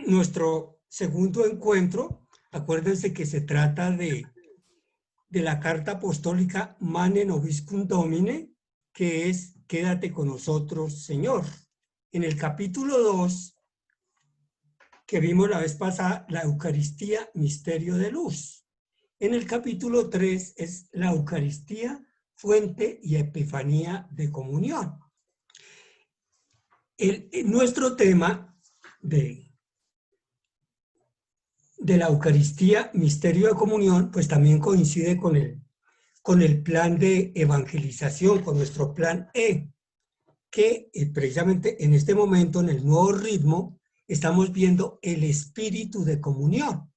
nuestro segundo encuentro. Acuérdense que se trata de la carta apostólica Manen Obiscum Domine, que es Quédate con nosotros, Señor. En el capítulo 2, que vimos la vez pasada, la Eucaristía, misterio de luz. En el capítulo 3 es la Eucaristía, fuente y epifanía de comunión. Nuestro tema de la Eucaristía, misterio de comunión, pues también coincide con el plan de evangelización, con nuestro plan E, que precisamente en este momento, en el nuevo ritmo, estamos viendo el espíritu de comunión.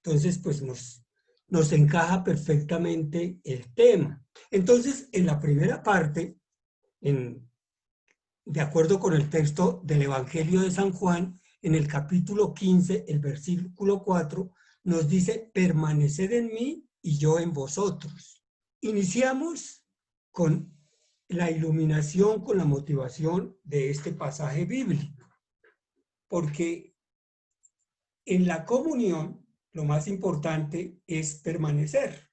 Entonces, pues nos encaja perfectamente el tema. Entonces, en la primera parte, de acuerdo con el texto del Evangelio de San Juan, en el capítulo 15, el versículo 4, nos dice, permaneced en mí y yo en vosotros. Iniciamos con la iluminación, con la motivación de este pasaje bíblico, porque en la comunión lo más importante es permanecer.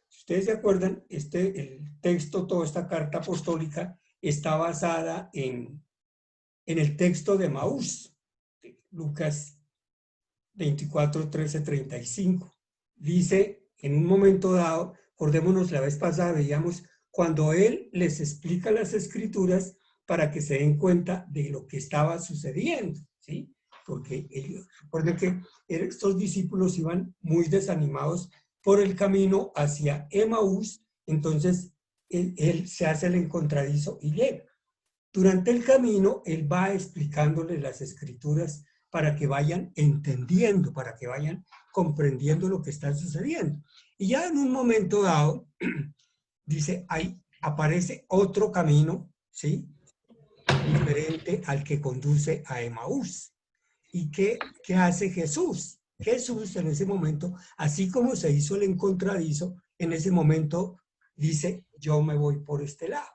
Si ustedes se acuerdan, el texto, toda esta carta apostólica está basada en el texto de Maús, Lucas 24, 13, 35. Dice, en un momento dado, acordémonos, la vez pasada veíamos cuando él les explica las escrituras para que se den cuenta de lo que estaba sucediendo, ¿sí? Porque recuerden que estos discípulos iban muy desanimados por el camino hacia Emaús, entonces él se hace el encontradizo y llega. Durante el camino, él va explicándoles las escrituras para que vayan entendiendo, para que vayan comprendiendo lo que está sucediendo. Y ya en un momento dado, dice, ahí aparece otro camino, ¿sí? Diferente al que conduce a Emaús. ¿Y qué hace Jesús? Jesús en ese momento, así como se hizo el encontradizo, en ese momento dice, yo me voy por este lado,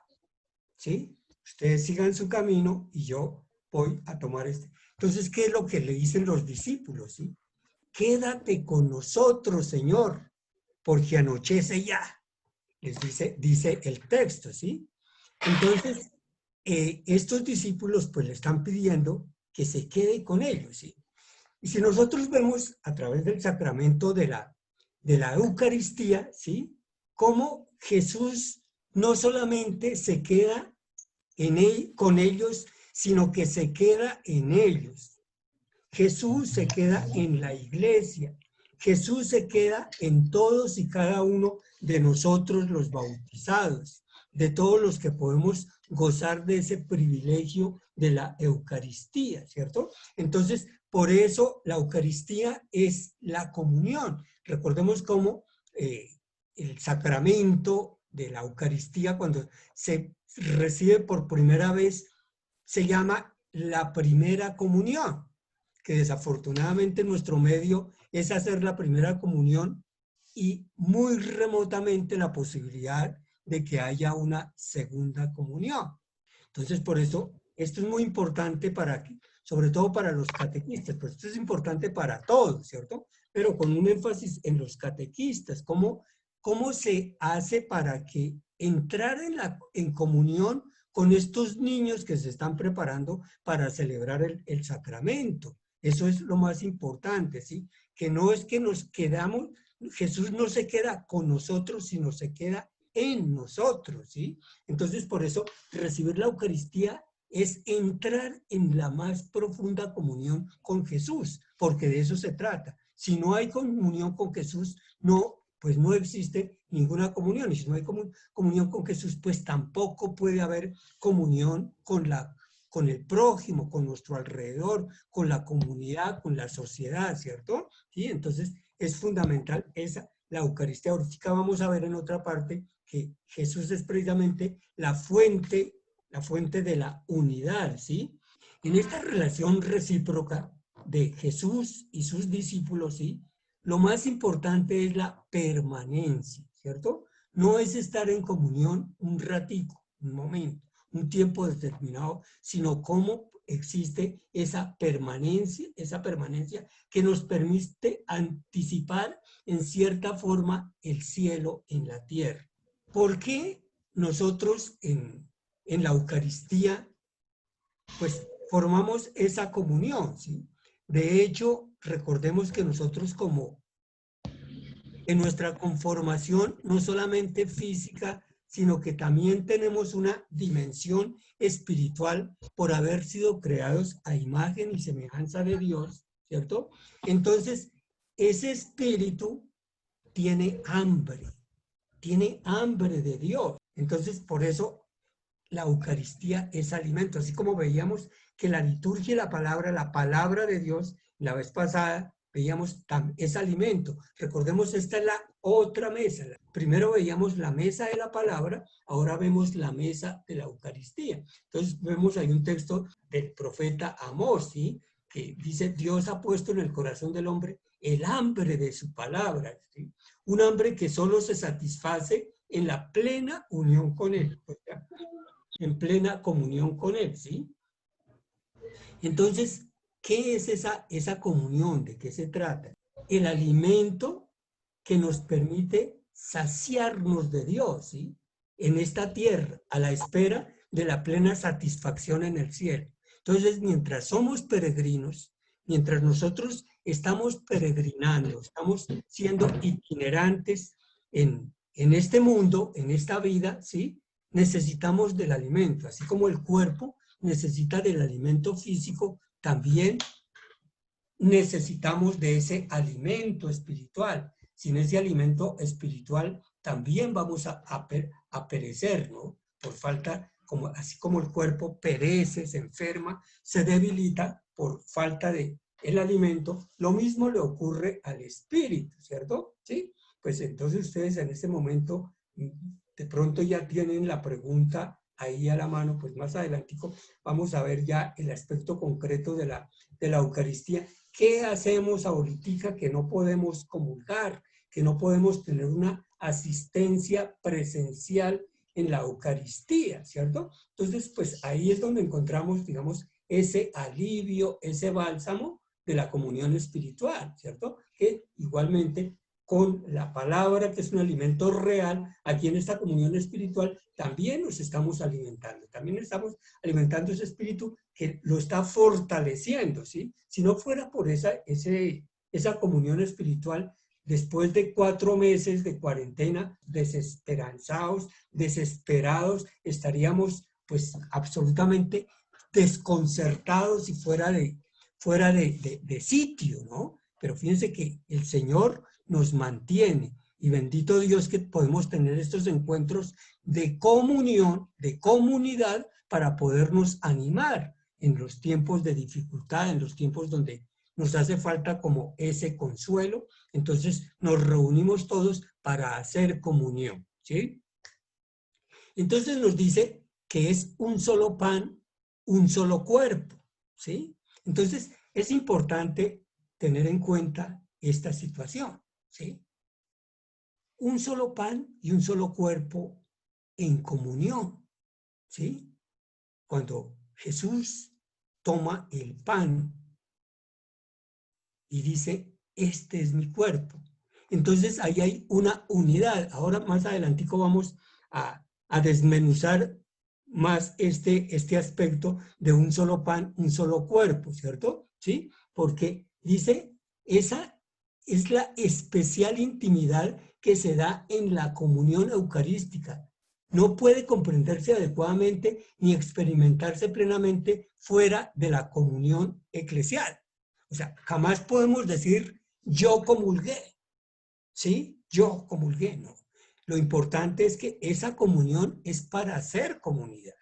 ¿sí? Ustedes sigan su camino y yo voy a tomar este. Entonces, ¿qué es lo que le dicen los discípulos? ¿Sí? Quédate con nosotros, Señor, porque anochece ya. Les dice el texto, ¿sí? Entonces, estos discípulos pues le están pidiendo que se quede con ellos, ¿sí? Y si nosotros vemos a través del sacramento de la Eucaristía, ¿sí? Cómo Jesús no solamente se queda con ellos, sino que se queda en ellos. Jesús se queda en la iglesia. Jesús se queda en todos y cada uno de nosotros los bautizados, de todos los que podemos gozar de ese privilegio de la Eucaristía, ¿cierto? Entonces, por eso la Eucaristía es la comunión. Recordemos cómo el sacramento de la Eucaristía, cuando se recibe por primera vez, se llama la primera comunión, que desafortunadamente en nuestro medio es hacer la primera comunión y muy remotamente la posibilidad de que haya una segunda comunión. Entonces, por eso, esto es muy importante sobre todo para los catequistas, pero esto es importante para todos, ¿cierto? Pero con un énfasis en los catequistas, cómo se hace para que entrar en comunión con estos niños que se están preparando para celebrar el sacramento. Eso es lo más importante, ¿sí? Que no es que nos quedamos, Jesús no se queda con nosotros, sino se queda en nosotros, ¿sí? Entonces, por eso, recibir la Eucaristía es entrar en la más profunda comunión con Jesús, porque de eso se trata. Si no hay comunión con Jesús, pues no existe ninguna comunión. Y si no hay comunión con Jesús, pues tampoco puede haber comunión con el prójimo, con nuestro alrededor, con la comunidad, con la sociedad, ¿cierto? ¿Sí? Entonces, es fundamental la Eucaristía. Ahorita vamos a ver en otra parte que Jesús es precisamente la fuente de la unidad, ¿sí? En esta relación recíproca de Jesús y sus discípulos, ¿sí? Lo más importante es la permanencia, ¿cierto? No es estar en comunión un ratico, un momento, un tiempo determinado, sino cómo existe esa permanencia que nos permite anticipar en cierta forma el cielo en la tierra. ¿Por qué nosotros en la Eucaristía pues formamos esa comunión? ¿Sí? De hecho, recordemos que nosotros como en nuestra conformación, no solamente física, sino que también tenemos una dimensión espiritual por haber sido creados a imagen y semejanza de Dios, ¿cierto? Entonces, ese espíritu tiene hambre de Dios. Entonces, por eso la Eucaristía es alimento, así como veíamos que la liturgia y la palabra de Dios, la vez pasada veíamos es alimento. Recordemos, esta es la otra mesa. Primero veíamos la mesa de la palabra, ahora vemos la mesa de la Eucaristía. Entonces vemos ahí un texto del profeta Amós, ¿sí? Que dice: Dios ha puesto en el corazón del hombre el hambre de su palabra, ¿sí? Un hambre que solo se satisface en la plena unión con Él, o sea, en plena comunión con Él, ¿sí? Entonces, ¿qué es esa comunión? ¿De qué se trata? El alimento que nos permite saciarnos de Dios, ¿sí? En esta tierra, a la espera de la plena satisfacción en el cielo. Entonces, mientras somos peregrinos, mientras nosotros estamos peregrinando, estamos siendo itinerantes en este mundo, en esta vida, ¿sí? Necesitamos del alimento, así como el cuerpo necesita del alimento físico, también necesitamos de ese alimento espiritual. Sin ese alimento espiritual también vamos a perecer, ¿no? Por falta, así como el cuerpo perece, se enferma, se debilita por falta de el alimento, lo mismo le ocurre al espíritu, ¿cierto? ¿Sí? Pues entonces ustedes en este momento de pronto ya tienen la pregunta ahí a la mano, pues más adelantico vamos a ver ya el aspecto concreto de la Eucaristía. ¿Qué hacemos ahorita que no podemos comulgar, que no podemos tener una asistencia presencial en la Eucaristía, ¿cierto? Entonces, pues ahí es donde encontramos, digamos, ese alivio, ese bálsamo de la comunión espiritual, ¿cierto? Que igualmente con la palabra, que es un alimento real, aquí en esta comunión espiritual también nos estamos alimentando, también estamos alimentando ese espíritu que lo está fortaleciendo, ¿sí? Si no fuera por esa comunión espiritual, después de 4 meses de cuarentena, desesperanzados, desesperados, estaríamos pues absolutamente desconcertados y fuera de sitio, ¿no? Pero fíjense que el Señor nos mantiene y bendito Dios que podemos tener estos encuentros de comunión, de comunidad, para podernos animar en los tiempos de dificultad, en los tiempos donde nos hace falta como ese consuelo. Entonces nos reunimos todos para hacer comunión, ¿sí? Entonces nos dice que es un solo pan, un solo cuerpo, ¿sí? Entonces es importante tener en cuenta esta situación, ¿sí? Un solo pan y un solo cuerpo en comunión, ¿sí? Cuando Jesús toma el pan y dice: este es mi cuerpo. Entonces ahí hay una unidad. Ahora más adelantico vamos a desmenuzar más este aspecto de un solo pan, un solo cuerpo, ¿cierto? ¿Sí? Porque dice, esa es la especial intimidad que se da en la comunión eucarística. No puede comprenderse adecuadamente ni experimentarse plenamente fuera de la comunión eclesial. O sea, jamás podemos decir yo comulgué, ¿sí? Yo comulgué, no. Lo importante es que esa comunión es para hacer comunidad,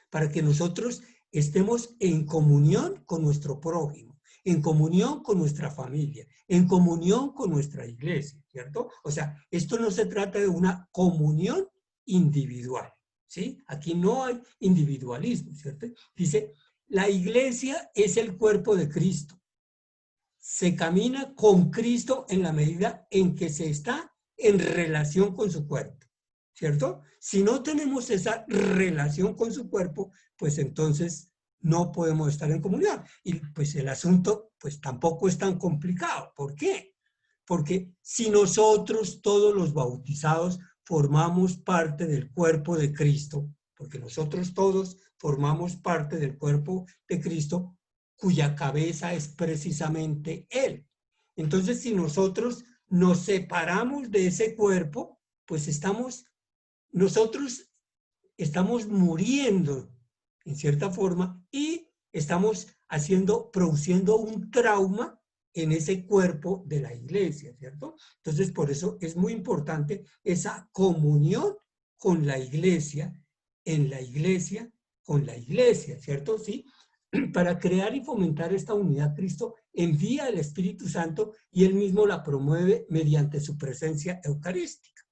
para que nosotros estemos en comunión con nuestro prójimo, en comunión con nuestra familia, en comunión con nuestra iglesia, ¿cierto? O sea, esto no se trata de una comunión individual, ¿sí? Aquí no hay individualismo, ¿cierto? Dice, la iglesia es el cuerpo de Cristo. Se camina con Cristo en la medida en que se está en relación con su cuerpo, ¿cierto? Si no tenemos esa relación con su cuerpo, pues entonces no podemos estar en comunión. Y pues el asunto pues tampoco es tan complicado. ¿Por qué? Porque si nosotros, todos los bautizados, formamos parte del cuerpo de Cristo, porque nosotros todos formamos parte del cuerpo de Cristo, cuya cabeza es precisamente Él. Entonces, si nosotros nos separamos de ese cuerpo, pues nosotros estamos muriendo en cierta forma y estamos produciendo un trauma en ese cuerpo de la iglesia, ¿cierto? Entonces, por eso es muy importante esa comunión con la iglesia, en la iglesia, con la iglesia, ¿cierto? Sí. Para crear y fomentar esta unidad, Cristo envía el Espíritu Santo y Él mismo la promueve mediante su presencia eucarística.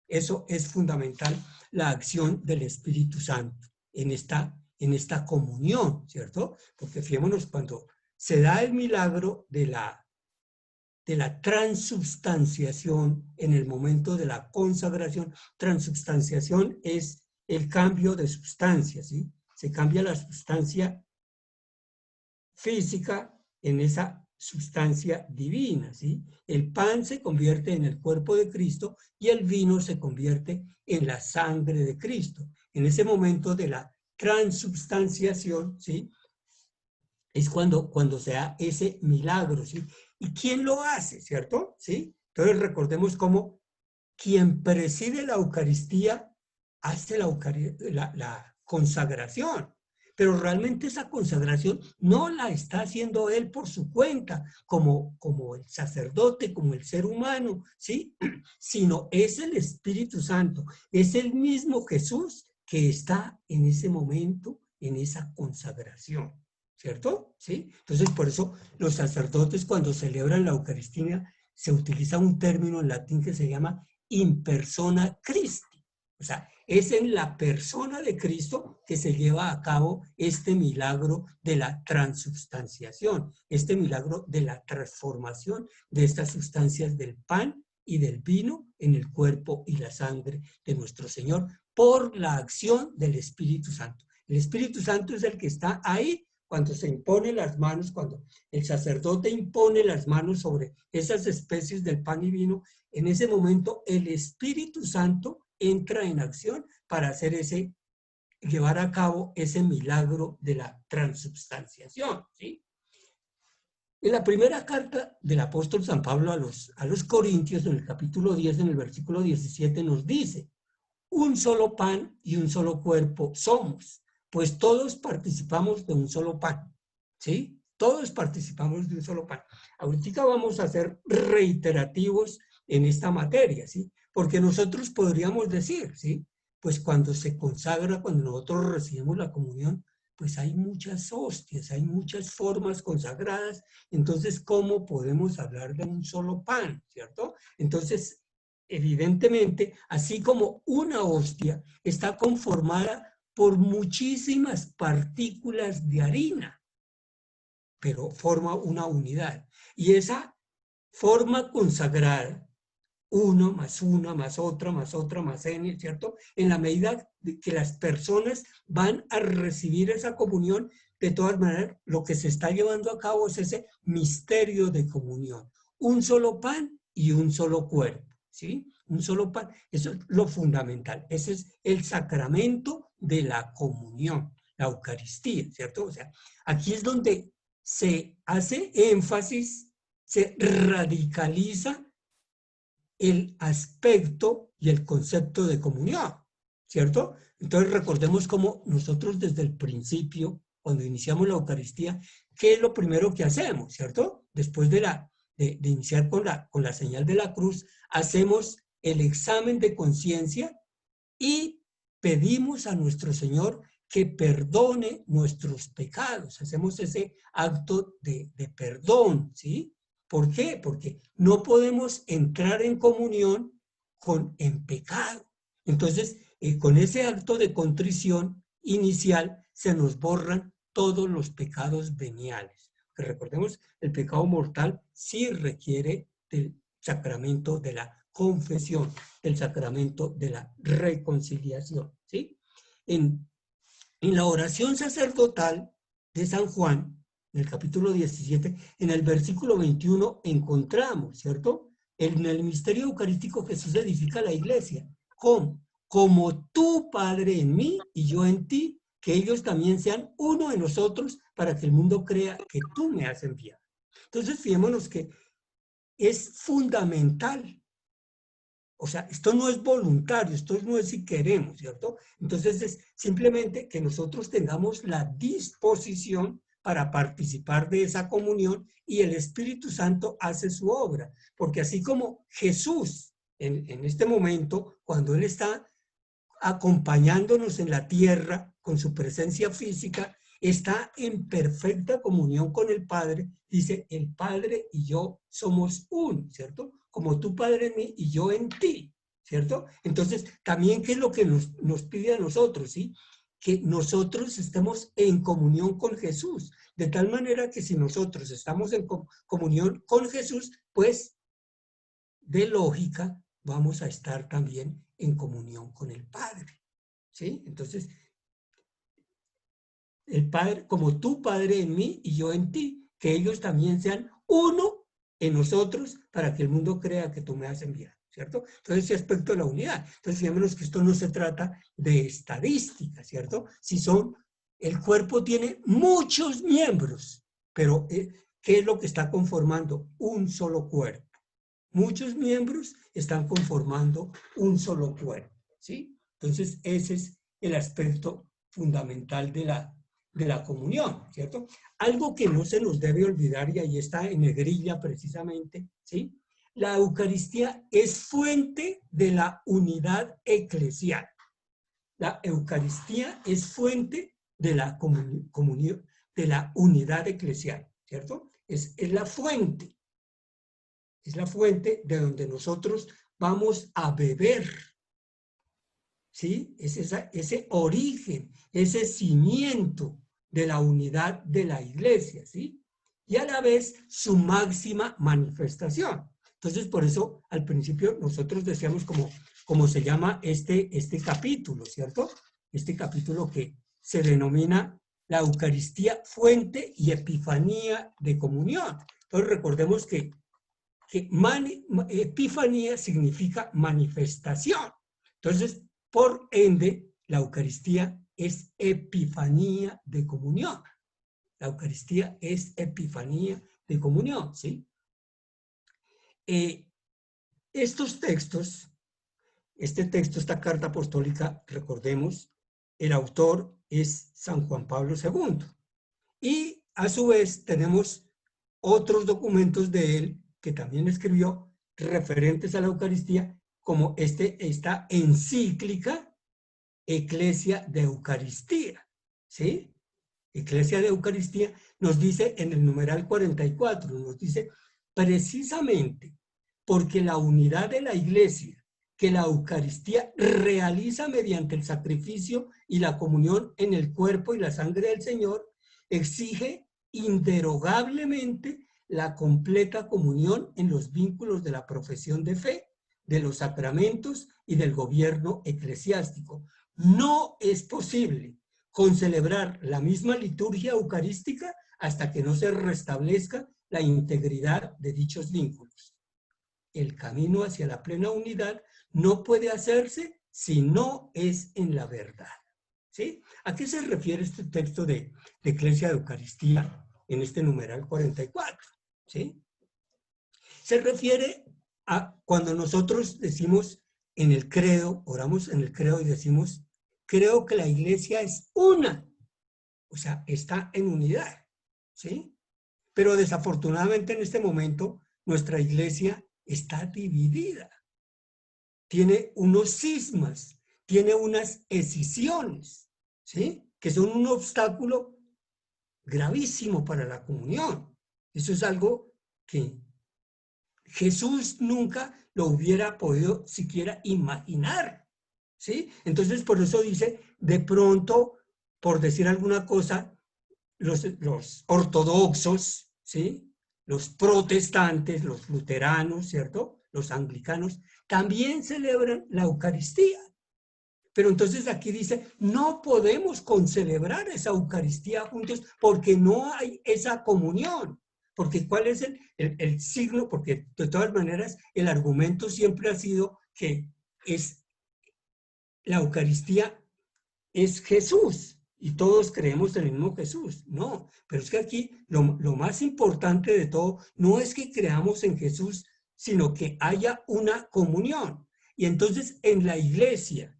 Eso es fundamental, la acción del Espíritu Santo en esta comunión, ¿cierto? Porque fijémonos, cuando se da el milagro de la transubstanciación en el momento de la consagración, transubstanciación es el cambio de sustancia, ¿sí? Se cambia la sustancia física en esa sustancia divina, ¿sí? El pan se convierte en el cuerpo de Cristo y el vino se convierte en la sangre de Cristo. En ese momento de la transubstanciación, ¿sí? Es cuando se da ese milagro, ¿sí? ¿Y quién lo hace, cierto? ¿Sí? Entonces recordemos cómo quien preside la Eucaristía hace la consagración, pero realmente esa consagración no la está haciendo él por su cuenta, como el sacerdote, como el ser humano, ¿sí? Sino es el Espíritu Santo, es el mismo Jesús que está en ese momento, en esa consagración, ¿cierto? ¿Sí? Entonces, por eso los sacerdotes cuando celebran la Eucaristía se utiliza un término en latín que se llama in persona Christi. O sea, es en la persona de Cristo que se lleva a cabo este milagro de la transubstanciación, este milagro de la transformación de estas sustancias del pan y del vino en el cuerpo y la sangre de nuestro Señor por la acción del Espíritu Santo. El Espíritu Santo es el que está ahí cuando se impone las manos, cuando el sacerdote impone las manos sobre esas especies del pan y vino. En ese momento el Espíritu Santo entra en acción para llevar a cabo ese milagro de la transubstanciación, ¿sí? En la primera carta del apóstol San Pablo a los Corintios, en el capítulo 10, en el versículo 17, nos dice: un solo pan y un solo cuerpo somos, pues todos participamos de un solo pan, ¿sí? Todos participamos de un solo pan. Ahorita vamos a ser reiterativos en esta materia, ¿sí? Porque nosotros podríamos decir, ¿sí? Pues cuando se consagra, cuando nosotros recibimos la comunión, pues hay muchas hostias, hay muchas formas consagradas, entonces, ¿cómo podemos hablar de un solo pan, cierto? Entonces, evidentemente, así como una hostia está conformada por muchísimas partículas de harina, pero forma una unidad. Y esa forma consagrada, uno más una, más otra, más n, ¿cierto? En la medida de que las personas van a recibir esa comunión, de todas maneras, lo que se está llevando a cabo es ese misterio de comunión. Un solo pan y un solo cuerpo, ¿sí? Un solo pan. Eso es lo fundamental. Ese es el sacramento de la comunión, la Eucaristía, ¿cierto? O sea, aquí es donde se hace énfasis, se radicaliza el aspecto y el concepto de comunión, ¿cierto? Entonces recordemos cómo nosotros desde el principio, cuando iniciamos la Eucaristía, ¿qué es lo primero que hacemos, ¿cierto? Después de iniciar con la señal de la cruz, hacemos el examen de conciencia y pedimos a nuestro Señor que perdone nuestros pecados. Hacemos ese acto de perdón, ¿sí? ¿Por qué? Porque no podemos entrar en comunión en pecado. Entonces, con ese acto de contrición inicial se nos borran todos los pecados veniales. Que recordemos, el pecado mortal sí requiere del sacramento de la confesión, el sacramento de la reconciliación, ¿sí? En la oración sacerdotal, de San Juan, en el capítulo 17, en el versículo 21 encontramos, ¿cierto? En el misterio eucarístico Jesús edifica la iglesia. ¿Cómo? Como tú, Padre, en mí y yo en ti, que ellos también sean uno en nosotros para que el mundo crea que tú me has enviado. Entonces, fijémonos que es fundamental. O sea, esto no es voluntario, esto no es si queremos, ¿cierto? Entonces es simplemente que nosotros tengamos la disposición para participar de esa comunión y el Espíritu Santo hace su obra. Porque así como Jesús en este momento, cuando Él está acompañándonos en la tierra con su presencia física, está en perfecta comunión con el Padre. Dice, el Padre y yo somos uno, ¿cierto? Como tú, Padre, en mí y yo en ti, ¿cierto? Entonces, también, ¿qué es lo que nos pide a nosotros, sí? Que nosotros estemos en comunión con Jesús, de tal manera que si nosotros estamos en comunión con Jesús, pues, de lógica, vamos a estar también en comunión con el Padre, ¿sí? Entonces, el Padre, como tú, Padre, en mí y yo en ti, que ellos también sean uno en nosotros para que el mundo crea que tú me has enviado, ¿cierto? Entonces, ese aspecto de la unidad. Entonces, fijémonos que esto no se trata de estadística, ¿cierto? Si son, el cuerpo tiene muchos miembros, pero ¿qué es lo que está conformando? Un solo cuerpo. Muchos miembros están conformando un solo cuerpo, ¿sí? Entonces, ese es el aspecto fundamental de la comunión, ¿cierto? Algo que no se nos debe olvidar, y ahí está en negrilla precisamente, ¿sí? La Eucaristía es fuente de la unidad eclesial. La Eucaristía es fuente de la comunión, de la unidad eclesial, ¿cierto? Es la fuente. Es la fuente de donde nosotros vamos a beber, ¿sí? Es ese origen, ese cimiento de la unidad de la iglesia, ¿sí? Y a la vez su máxima manifestación. Entonces, por eso, al principio, nosotros decíamos como se llama este capítulo, ¿cierto? Este capítulo que se denomina la Eucaristía, fuente y epifanía de comunión. Entonces, recordemos que epifanía significa manifestación. Entonces, por ende, la Eucaristía es epifanía de comunión. La Eucaristía es epifanía de comunión, ¿sí? Estos textos, este texto, esta carta apostólica, recordemos, el autor es San Juan Pablo II. Y a su vez tenemos otros documentos de él que también escribió referentes a la Eucaristía, como esta encíclica Eclesia de Eucaristía, ¿sí? Eclesia de Eucaristía nos dice en el numeral 44, nos dice precisamente porque la unidad de la Iglesia que la Eucaristía realiza mediante el sacrificio y la comunión en el cuerpo y la sangre del Señor, exige inderogablemente la completa comunión en los vínculos de la profesión de fe, de los sacramentos y del gobierno eclesiástico. No es posible concelebrar la misma liturgia eucarística hasta que no se restablezca la integridad de dichos vínculos. El camino hacia la plena unidad no puede hacerse si no es en la verdad. ¿Sí? ¿A qué se refiere este texto de Eclesia de Eucaristía en este numeral 44? ¿Sí? Se refiere a cuando nosotros decimos en el credo, oramos en el credo y decimos, creo que la iglesia es una, o sea, está en unidad, ¿sí? Pero desafortunadamente en este momento nuestra iglesia está dividida, tiene unos cismas, tiene unas escisiones, ¿sí? Que son un obstáculo gravísimo para la comunión. Eso es algo que Jesús nunca lo hubiera podido siquiera imaginar, ¿sí? Entonces, por eso dice, de pronto, por decir alguna cosa, los ortodoxos, ¿sí? Los protestantes, los luteranos, ¿cierto? Los anglicanos, también celebran la Eucaristía. Pero entonces aquí dice, no podemos concelebrar esa Eucaristía juntos porque no hay esa comunión. Porque ¿cuál es el signo? Porque de todas maneras el argumento siempre ha sido que la Eucaristía es Jesús y todos creemos en el mismo Jesús. No, pero es que aquí lo más importante de todo no es que creamos en Jesús, sino que haya una comunión. Y entonces en la iglesia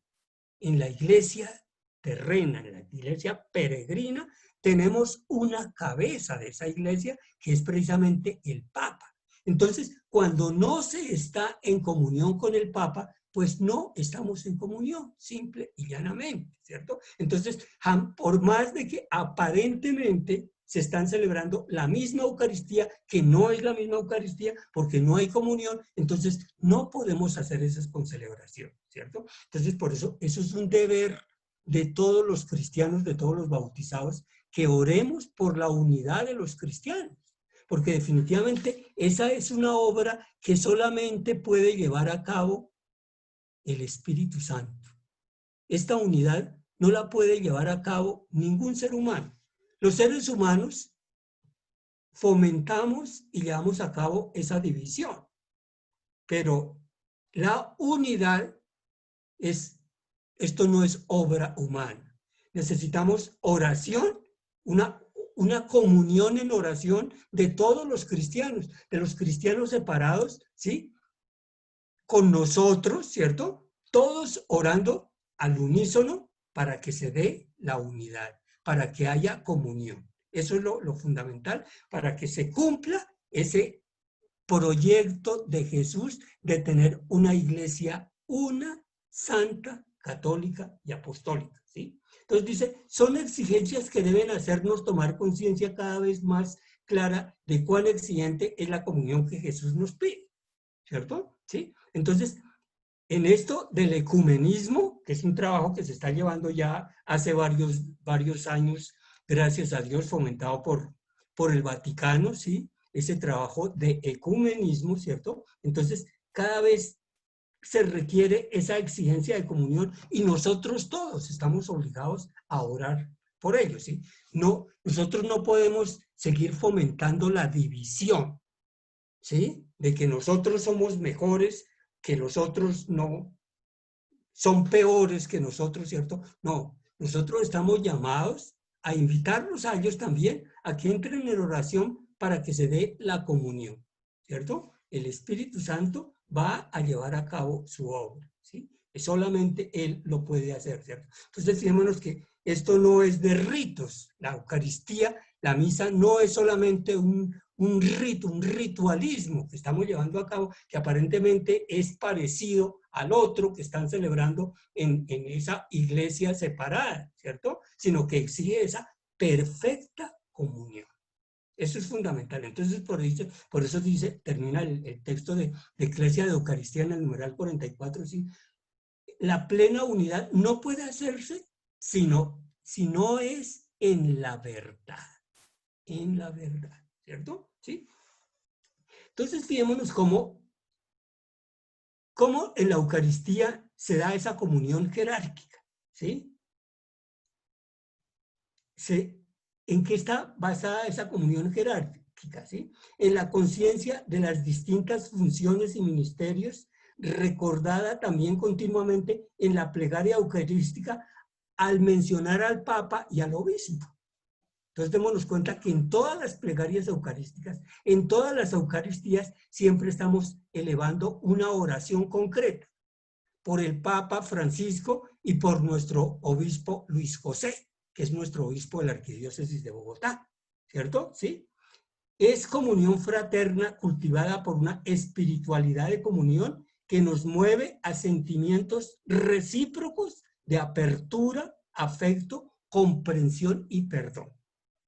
terrena, en la iglesia peregrina, tenemos una cabeza de esa iglesia que es precisamente el Papa. Entonces, cuando no se está en comunión con el Papa, pues no estamos en comunión, simple y llanamente, ¿cierto? Entonces, por más de que aparentemente se están celebrando la misma Eucaristía, que no es la misma Eucaristía, porque no hay comunión, entonces no podemos hacer esas concelebraciones, ¿cierto? Entonces, por eso es un deber de todos los cristianos, de todos los bautizados, que oremos por la unidad de los cristianos, porque definitivamente esa es una obra que solamente puede llevar a cabo el Espíritu Santo. Esta unidad no la puede llevar a cabo ningún ser humano. Los seres humanos fomentamos y llevamos a cabo esa división, pero la unidad esto no es obra humana. Necesitamos oración, una comunión en oración de todos los cristianos, de los cristianos separados, ¿sí? Con nosotros, ¿cierto? Todos orando al unísono para que se dé la unidad, para que haya comunión. Eso es lo fundamental, para que se cumpla ese proyecto de Jesús de tener una iglesia una, santa, católica y apostólica, ¿sí? Entonces dice, son exigencias que deben hacernos tomar conciencia cada vez más clara de cuán exigente es la comunión que Jesús nos pide, ¿cierto? ¿Sí? Entonces, en esto del ecumenismo, que es un trabajo que se está llevando ya hace varios años, gracias a Dios, fomentado por el Vaticano, ¿sí? Ese trabajo de ecumenismo, ¿cierto? Entonces, cada vez se requiere esa exigencia de comunión y nosotros todos estamos obligados a orar por ello, ¿sí? No, nosotros no podemos seguir fomentando la división, ¿sí? De que nosotros somos mejores, que los otros no son peores que nosotros, ¿cierto? No, nosotros estamos llamados a invitarlos a ellos también a que entren en oración para que se dé la comunión, ¿cierto? El Espíritu Santo va a llevar a cabo su obra, ¿sí? Solamente Él lo puede hacer, ¿cierto? Entonces, fijémonos que esto no es de ritos. La Eucaristía, la misa, no es solamente un rito, un ritualismo que estamos llevando a cabo, que aparentemente es parecido al otro que están celebrando en esa iglesia separada, ¿cierto? Sino que exige esa perfecta comunión. Eso es fundamental. Entonces, por eso dice, termina el texto de Eclesia de Eucaristía en el numeral 44, ¿sí? La plena unidad no puede hacerse si no es en la verdad, ¿cierto? ¿Sí? Entonces, fijémonos cómo en la Eucaristía se da esa comunión jerárquica, ¿sí? ¿En qué está basada esa comunión jerárquica? ¿Sí? En la conciencia de las distintas funciones y ministerios, recordada también continuamente en la plegaria eucarística al mencionar al Papa y al Obispo. Entonces, démonos cuenta que en todas las plegarias eucarísticas, en todas las Eucaristías, siempre estamos elevando una oración concreta por el Papa Francisco y por nuestro obispo Luis José, que es nuestro obispo de la Arquidiócesis de Bogotá, ¿cierto? ¿Sí? Es comunión fraterna cultivada por una espiritualidad de comunión que nos mueve a sentimientos recíprocos de apertura, afecto, comprensión y perdón,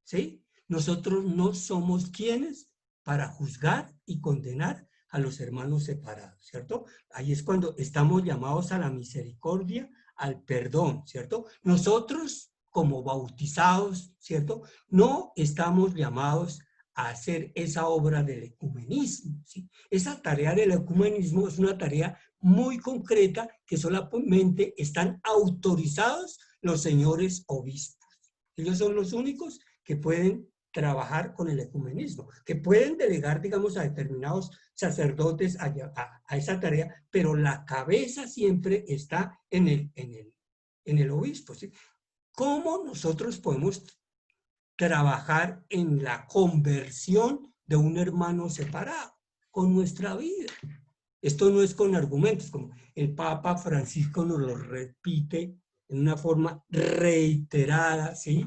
¿sí? Nosotros no somos quienes para juzgar y condenar a los hermanos separados, ¿cierto? Ahí es cuando estamos llamados a la misericordia, al perdón, ¿cierto? Nosotros, como bautizados, ¿cierto? No estamos llamados a hacer esa obra del ecumenismo, ¿sí? Esa tarea del ecumenismo es una tarea muy concreta que solamente están autorizados los señores obispos. Ellos son los únicos que pueden trabajar con el ecumenismo, que pueden delegar, digamos, a determinados sacerdotes a esa tarea, pero la cabeza siempre está en el obispo, ¿sí? ¿Cómo nosotros podemos trabajar en la conversión de un hermano separado? Con nuestra vida. Esto no es con argumentos, como el Papa Francisco nos lo repite en una forma reiterada, ¿sí?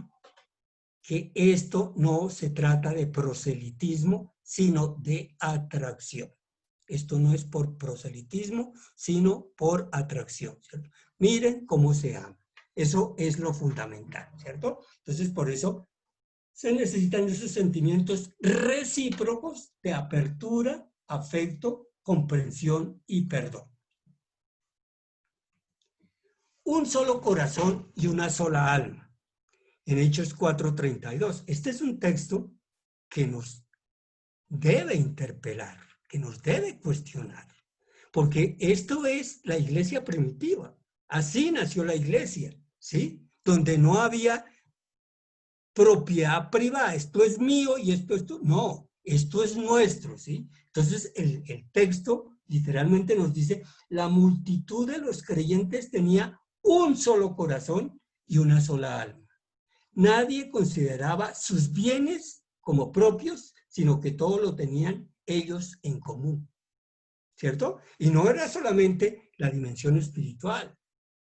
Que esto no se trata de proselitismo, sino de atracción. Esto no es por proselitismo, sino por atracción, ¿cierto? Miren cómo se ama. Eso es lo fundamental, ¿cierto? Entonces, por eso se necesitan esos sentimientos recíprocos de apertura, afecto, comprensión y perdón. Un solo corazón y una sola alma. En Hechos 4:32. Este es un texto que nos debe interpelar, que nos debe cuestionar, porque esto es la iglesia primitiva. Así nació la iglesia, ¿sí? Donde no había propiedad privada, esto es mío y esto es tuyo. No, esto es nuestro, ¿sí? Entonces el texto literalmente nos dice, la multitud de los creyentes tenía un solo corazón y una sola alma. Nadie consideraba sus bienes como propios, sino que todo lo tenían ellos en común, ¿cierto? Y no era solamente la dimensión espiritual,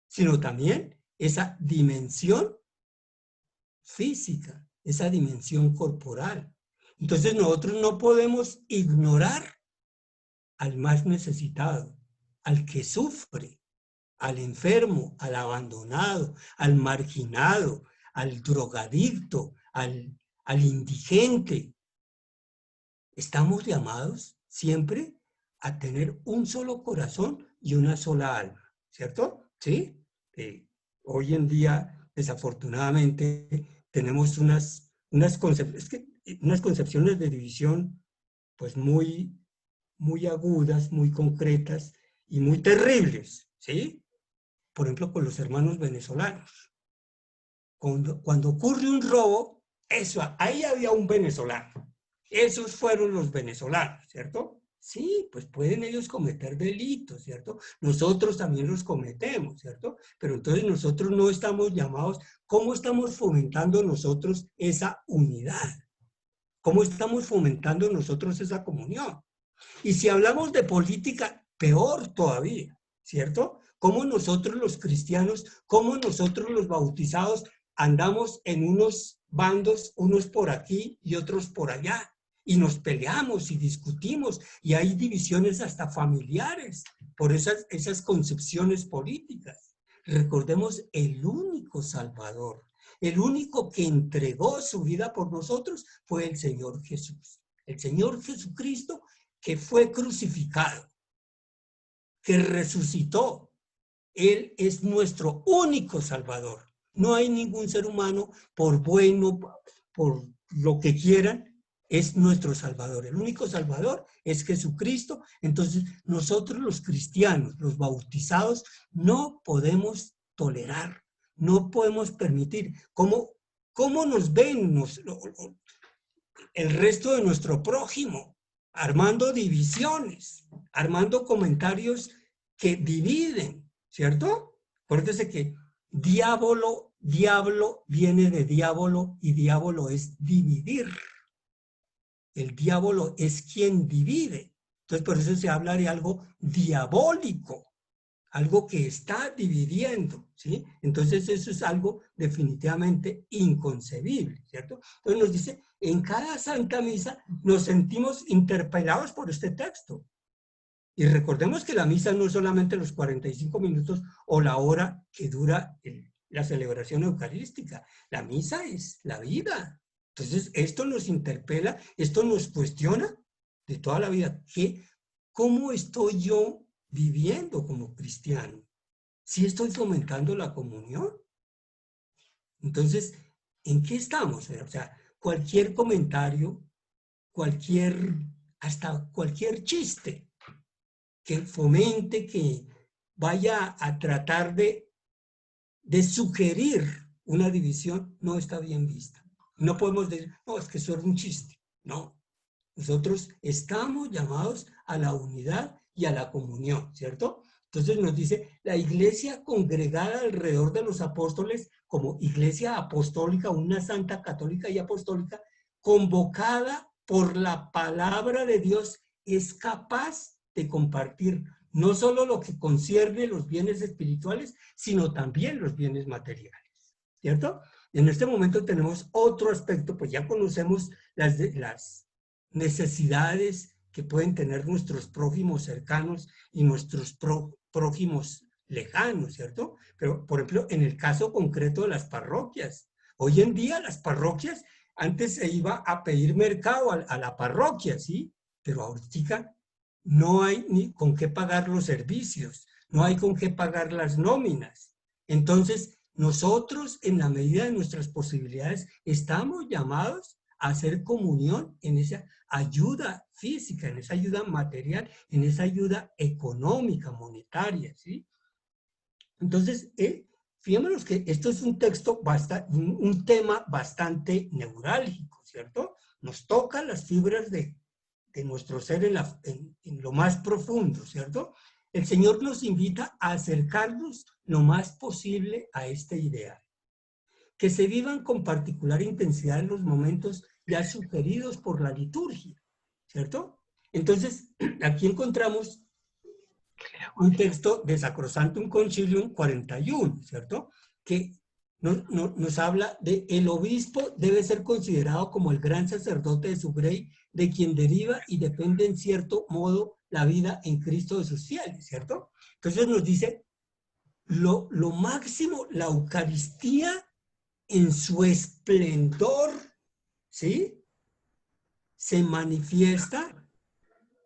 sino también esa dimensión física, esa dimensión corporal. Entonces nosotros no podemos ignorar al más necesitado, al que sufre, al enfermo, al abandonado, al marginado, al drogadicto, al indigente. Estamos llamados siempre a tener un solo corazón y una sola alma, ¿cierto? ¿Sí? Hoy en día, desafortunadamente, tenemos unas concepciones de división pues muy agudas, muy concretas y muy terribles, ¿sí? Por ejemplo, con los hermanos venezolanos. Cuando ocurre un robo, ahí había un venezolano. Esos fueron los venezolanos, ¿cierto? Sí, pues pueden ellos cometer delitos, ¿cierto? Nosotros también los cometemos, ¿cierto? Pero entonces nosotros no estamos llamados, ¿cómo estamos fomentando nosotros esa unidad? ¿Cómo estamos fomentando nosotros esa comunión? Y si hablamos de política, peor todavía, ¿cierto? Cómo nosotros los cristianos, cómo nosotros los bautizados andamos en unos bandos, unos por aquí y otros por allá, y nos peleamos y discutimos, y hay divisiones hasta familiares por esas concepciones políticas. Recordemos el único Salvador, el único que entregó su vida por nosotros fue el Señor Jesús. El Señor Jesucristo que fue crucificado, que resucitó. Él es nuestro único Salvador. No hay ningún ser humano, por bueno, por lo que quieran, es nuestro Salvador. El único Salvador es Jesucristo. Entonces, nosotros los cristianos, los bautizados, no podemos tolerar, no podemos permitir. ¿Cómo nos ven el resto de nuestro prójimo? Armando divisiones, armando comentarios que dividen, ¿cierto? Acuérdense que diablo viene de diablo y diablo es dividir. El diablo es quien divide. Entonces, por eso se habla de algo diabólico, algo que está dividiendo, ¿sí? Entonces, eso es algo definitivamente inconcebible, ¿cierto? Entonces nos dice, en cada Santa Misa nos sentimos interpelados por este texto. Y recordemos que la misa no es solamente los 45 minutos o la hora que dura la celebración eucarística. La misa es la vida. Entonces, esto nos interpela, esto nos cuestiona de toda la vida. ¿Cómo estoy yo viviendo como cristiano? ¿Sí estoy fomentando la comunión? Entonces, ¿en qué estamos? O sea, cualquier comentario, hasta cualquier chiste que fomente, que vaya a tratar de sugerir una división, no está bien vista. No podemos decir, no, es que eso es un chiste. No, nosotros estamos llamados a la unidad y a la comunión, ¿cierto? Entonces nos dice, la iglesia congregada alrededor de los apóstoles, como iglesia apostólica, una santa católica y apostólica, convocada por la palabra de Dios, es capaz de compartir no solo lo que concierne los bienes espirituales, sino también los bienes materiales, ¿cierto? En este momento tenemos otro aspecto, pues ya conocemos las necesidades que pueden tener nuestros prójimos cercanos y nuestros prójimos lejanos, ¿cierto? Pero, por ejemplo, en el caso concreto de las parroquias, hoy en día las parroquias, antes se iba a pedir mercado a la parroquia, ¿sí? Pero ahorita no hay ni con qué pagar los servicios, no hay con qué pagar las nóminas. Entonces, nosotros, en la medida de nuestras posibilidades, estamos llamados a hacer comunión en esa ayuda física, en esa ayuda material, en esa ayuda económica, monetaria, ¿sí? Entonces, fijémonos que esto es un texto, un tema bastante neurálgico, ¿cierto? Nos toca las fibras de nuestro ser en lo más profundo, ¿cierto? El Señor nos invita a acercarnos lo más posible a este ideal. Que se vivan con particular intensidad en los momentos ya sugeridos por la liturgia, ¿cierto? Entonces, aquí encontramos un texto de Sacrosanctum Concilium 41, ¿cierto? Que nos habla de el obispo debe ser considerado como el gran sacerdote de su grey, de quien deriva y depende en cierto modo la vida en Cristo de sus fieles, ¿cierto? Entonces nos dice lo máximo, la Eucaristía en su esplendor, ¿sí? Se manifiesta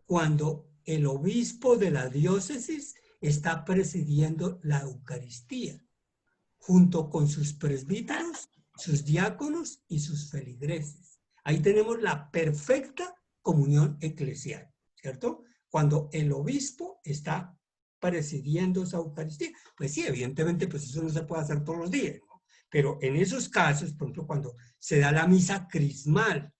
cuando el obispo de la diócesis está presidiendo la Eucaristía, junto con sus presbíteros, sus diáconos y sus feligreses. Ahí tenemos la perfecta comunión eclesial, ¿cierto? Cuando el obispo está presidiendo esa Eucaristía. Pues sí, evidentemente, pues eso no se puede hacer todos los días, ¿no? Pero en esos casos, por ejemplo, cuando se da la misa crismal,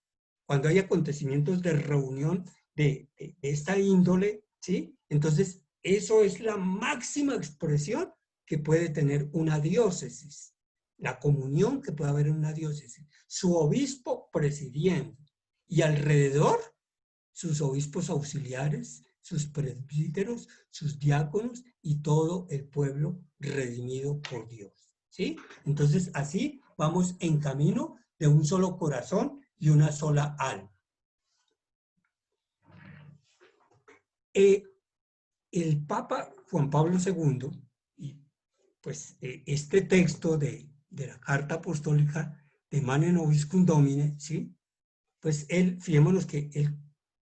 cuando hay acontecimientos de reunión de esta índole, ¿sí? Entonces, eso es la máxima expresión que puede tener una diócesis, la comunión que puede haber en una diócesis, su obispo presidiendo y alrededor sus obispos auxiliares, sus presbíteros, sus diáconos y todo el pueblo redimido por Dios, ¿sí? Entonces, así vamos en camino de un solo corazón y una sola alma. El Papa Juan Pablo II, y pues este texto de la Carta Apostólica de Mane Nobiscum Domine, ¿sí? Pues él, fijémonos que él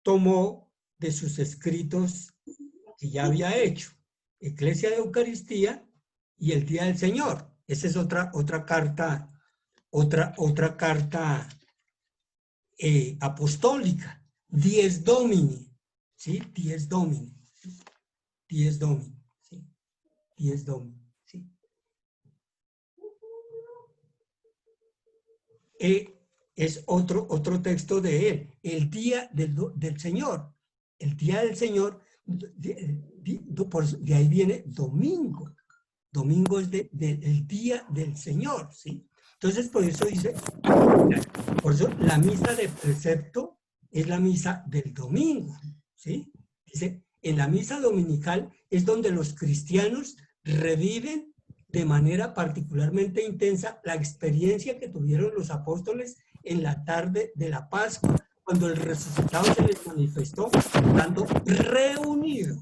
tomó de sus escritos que ya había hecho, Eclesia de Eucaristía y el Día del Señor. Esa es otra carta, otra carta apostólica, Dies Domini, ¿sí? Dies Domini, Dies Domini, ¿sí? Dies Domini, ¿sí? Es otro texto de él, el Día del Señor. El Día del Señor, de ahí viene domingo. Domingo es del Día del Señor, ¿sí? Entonces, por eso dice, por eso la misa de precepto es la misa del domingo, ¿sí? Dice, en la misa dominical es donde los cristianos reviven de manera particularmente intensa la experiencia que tuvieron los apóstoles en la tarde de la Pascua, cuando el resucitado se les manifestó estando reunidos,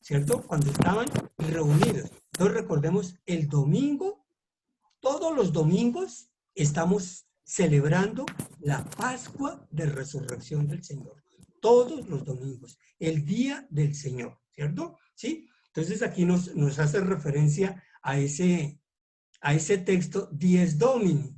¿cierto? Cuando estaban reunidos. Entonces recordemos, el domingo, todos los domingos estamos celebrando la Pascua de Resurrección del Señor. Todos los domingos, el Día del Señor, ¿cierto? ¿Sí? Entonces aquí nos hace referencia a ese texto Dies Domini,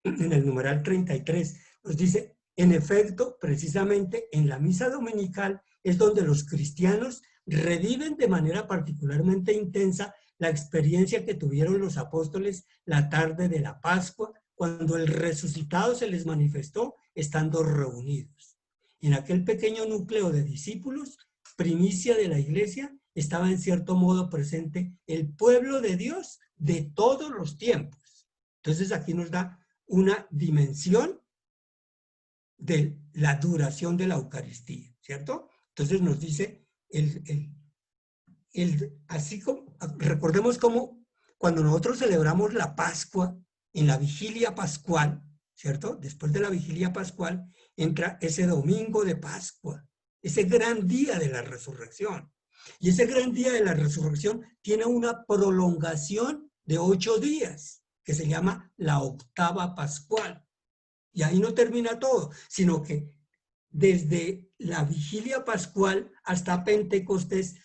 en el numeral 33. Nos dice, en efecto, precisamente en la misa dominical es donde los cristianos reviven de manera particularmente intensa la experiencia que tuvieron los apóstoles la tarde de la Pascua, cuando el resucitado se les manifestó estando reunidos. En aquel pequeño núcleo de discípulos, primicia de la iglesia, estaba en cierto modo presente el pueblo de Dios de todos los tiempos. Entonces aquí nos da una dimensión de la duración de la Eucaristía, ¿cierto? Entonces nos dice, así como, recordemos cómo cuando nosotros celebramos la Pascua, en la vigilia pascual, ¿cierto? Después de la vigilia pascual, entra ese domingo de Pascua, ese gran día de la resurrección. Y ese gran día de la resurrección tiene una prolongación de 8 días, que se llama la octava pascual. Y ahí no termina todo, sino que desde la vigilia pascual hasta Pentecostés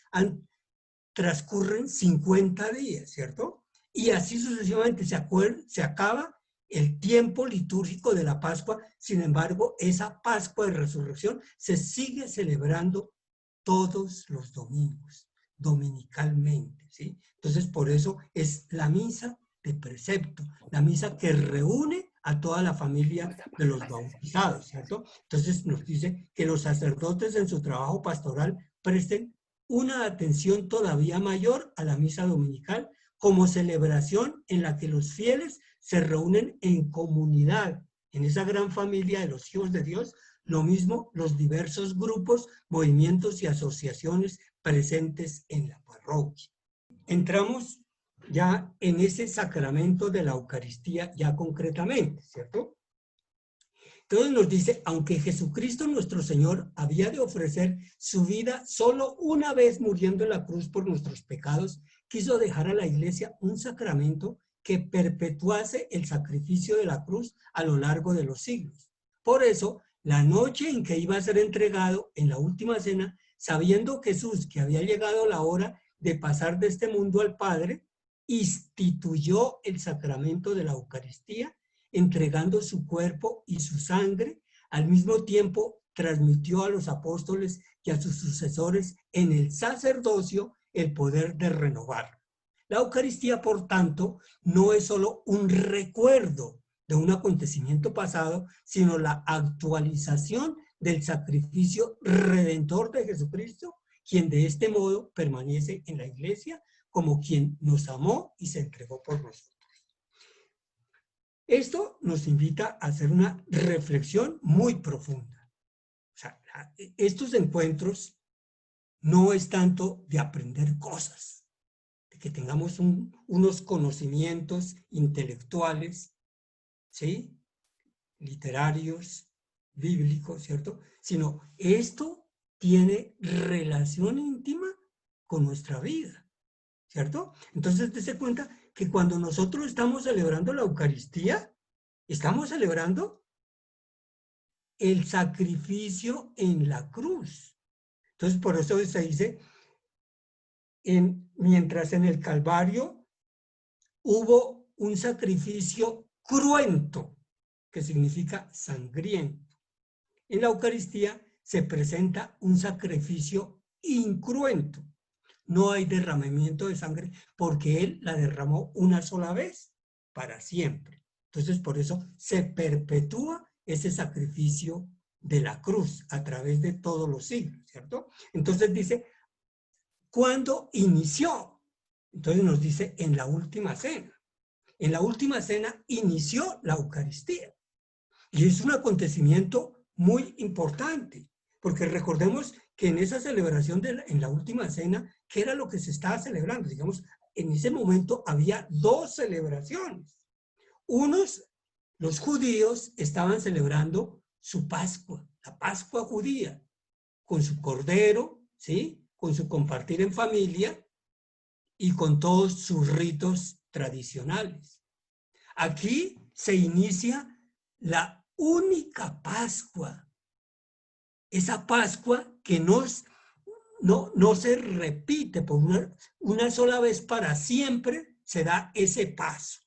transcurren 50 días, ¿cierto? Y así sucesivamente se acaba el tiempo litúrgico de la Pascua. Sin embargo, esa Pascua de Resurrección se sigue celebrando todos los domingos, dominicalmente, ¿sí? Entonces, por eso es la misa de precepto, la misa que reúne a toda la familia de los bautizados, ¿cierto? Entonces nos dice que los sacerdotes en su trabajo pastoral presten una atención todavía mayor a la misa dominical como celebración en la que los fieles se reúnen en comunidad, en esa gran familia de los hijos de Dios, lo mismo los diversos grupos, movimientos y asociaciones presentes en la parroquia. Entramos ya en ese sacramento de la Eucaristía ya concretamente, ¿cierto? Entonces nos dice, aunque Jesucristo nuestro Señor había de ofrecer su vida solo una vez muriendo en la cruz por nuestros pecados, quiso dejar a la iglesia un sacramento que perpetuase el sacrificio de la cruz a lo largo de los siglos. Por eso, la noche en que iba a ser entregado en la última cena, sabiendo Jesús que había llegado la hora de pasar de este mundo al Padre, instituyó el sacramento de la Eucaristía, entregando su cuerpo y su sangre. Al mismo tiempo transmitió a los apóstoles y a sus sucesores en el sacerdocio el poder de renovar. La Eucaristía, por tanto, no es solo un recuerdo de un acontecimiento pasado, sino la actualización del sacrificio redentor de Jesucristo, quien de este modo permanece en la iglesia como quien nos amó y se entregó por nosotros. Esto nos invita a hacer una reflexión muy profunda. O sea, estos encuentros no es tanto de aprender cosas, de que tengamos unos conocimientos intelectuales, ¿sí? Literarios, bíblicos, ¿cierto? Sino esto tiene relación íntima con nuestra vida, ¿cierto? Entonces, dése cuenta que cuando nosotros estamos celebrando la Eucaristía, estamos celebrando el sacrificio en la cruz. Entonces, por eso se dice, mientras en el Calvario hubo un sacrificio cruento, que significa sangriento. En la Eucaristía se presenta un sacrificio incruento. No hay derramamiento de sangre porque Él la derramó una sola vez para siempre. Entonces, por eso se perpetúa ese sacrificio de la cruz a través de todos los siglos, ¿cierto? Entonces dice, ¿cuándo inició? Entonces nos dice, en la última cena. En la última cena inició la Eucaristía. Y es un acontecimiento muy importante, porque recordemos que en esa celebración en la última cena, ¿qué era lo que se estaba celebrando? Digamos, en ese momento había dos celebraciones. Los judíos estaban celebrando su Pascua, la Pascua judía, con su cordero, ¿sí? Con su compartir en familia y con todos sus ritos tradicionales. Aquí se inicia la única Pascua, esa Pascua que no se repite por una sola vez para siempre, se da ese paso.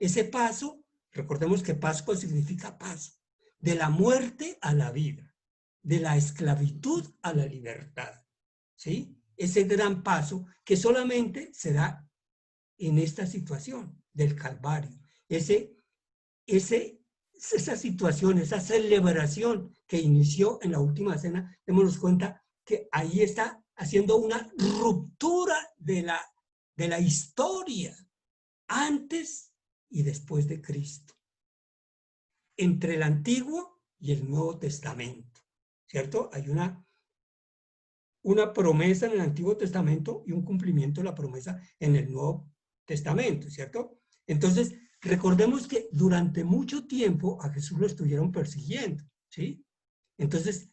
Ese paso, recordemos que Pascua significa paso, de la muerte a la vida, de la esclavitud a la libertad, ¿sí? ese gran paso que solamente se da en esta situación del Calvario. Esa situación, esa celebración que inició en la última cena, démonos cuenta que ahí está haciendo una ruptura de la historia antes y después de Cristo, entre el Antiguo y el Nuevo Testamento, ¿cierto? Hay una promesa en el Antiguo Testamento y un cumplimiento de la promesa en el Nuevo Testamento, ¿cierto? Entonces, recordemos que durante mucho tiempo a Jesús lo estuvieron persiguiendo, ¿sí? Entonces,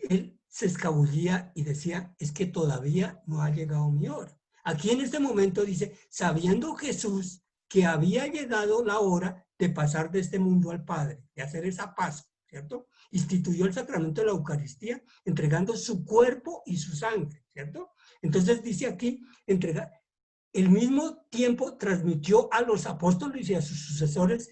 él se escabullía y decía, es que todavía no ha llegado mi hora. Aquí en este momento dice, sabiendo Jesús que había llegado la hora de pasar de este mundo al Padre, de hacer esa paz, ¿cierto? Instituyó el sacramento de la Eucaristía entregando su cuerpo y su sangre, ¿cierto? Entonces dice aquí, el mismo tiempo transmitió a los apóstoles y a sus sucesores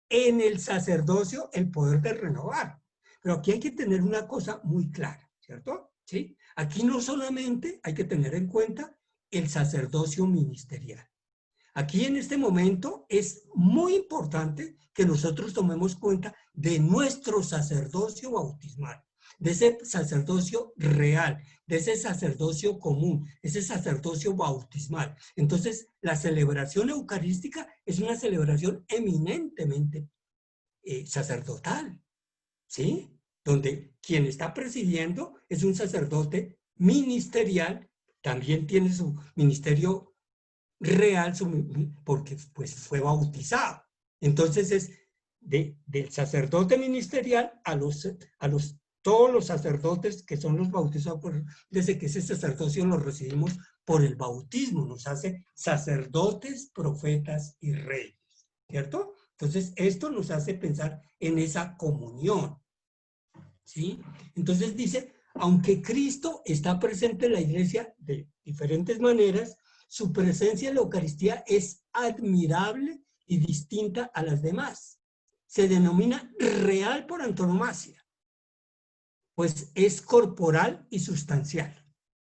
en el sacerdocio el poder de renovar. Pero aquí hay que tener una cosa muy clara, ¿cierto? ¿Sí? Aquí no solamente hay que tener en cuenta el sacerdocio ministerial. Aquí en este momento es muy importante que nosotros tomemos cuenta de nuestro sacerdocio bautismal, de ese sacerdocio real, de ese sacerdocio común, ese sacerdocio bautismal. Entonces, la celebración eucarística es una celebración eminentemente sacerdotal, ¿sí? Donde quien está presidiendo es un sacerdote ministerial, también tiene su ministerio real, porque pues fue bautizado. Entonces es del sacerdote ministerial a todos los sacerdotes que son los bautizados, desde que ese sacerdocio lo recibimos por el bautismo, nos hace sacerdotes, profetas y reyes, ¿cierto? Entonces esto nos hace pensar en esa comunión, ¿sí? Entonces dice, aunque Cristo está presente en la iglesia de diferentes maneras, su presencia en la Eucaristía es admirable y distinta a las demás. Se denomina real por antonomasia, pues es corporal y sustancial,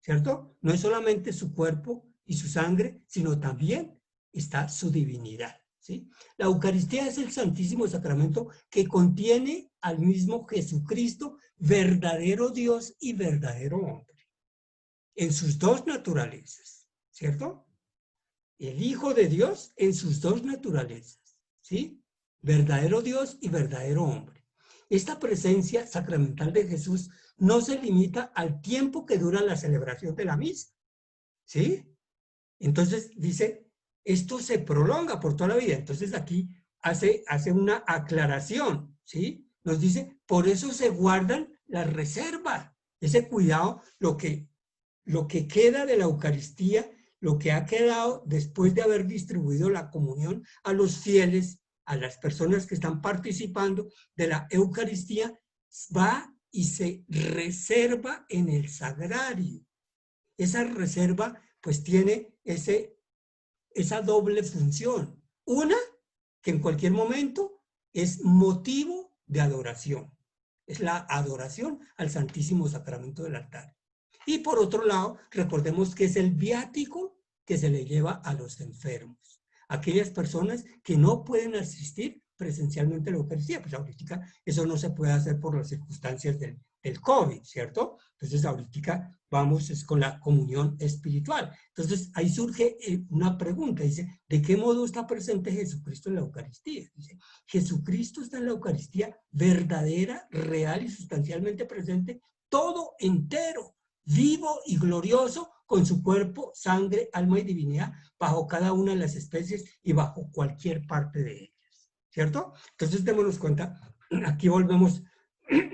¿cierto? No es solamente su cuerpo y su sangre, sino también está su divinidad, ¿sí? La Eucaristía es el Santísimo Sacramento que contiene al mismo Jesucristo, verdadero Dios y verdadero hombre, en sus dos naturalezas, ¿cierto? El Hijo de Dios en sus dos naturalezas, ¿sí? Verdadero Dios y verdadero hombre. Esta presencia sacramental de Jesús no se limita al tiempo que dura la celebración de la misa, ¿sí? Entonces dice, esto se prolonga por toda la vida. Entonces aquí hace una aclaración, ¿sí? Nos dice, por eso se guardan las reservas, ese cuidado, lo que queda de la Eucaristía, lo que ha quedado después de haber distribuido la comunión a los fieles, a las personas que están participando de la Eucaristía, va y se reserva en el sagrario. Esa reserva pues tiene esa doble función. Una, que en cualquier momento es motivo de adoración. Es la adoración al Santísimo Sacramento del altar. Y por otro lado, recordemos que es el viático que se le lleva a los enfermos. Aquellas personas que no pueden asistir presencialmente a la Eucaristía, pues ahorita eso no se puede hacer por las circunstancias del COVID, ¿cierto? Entonces ahorita vamos es con la comunión espiritual. Entonces ahí surge una pregunta, dice, ¿de qué modo está presente Jesucristo en la Eucaristía? Dice, Jesucristo está en la Eucaristía verdadera, real y sustancialmente presente, todo entero, vivo y glorioso, con su cuerpo, sangre, alma y divinidad, bajo cada una de las especies y bajo cualquier parte de ellas, ¿cierto? Entonces démonos cuenta, aquí volvemos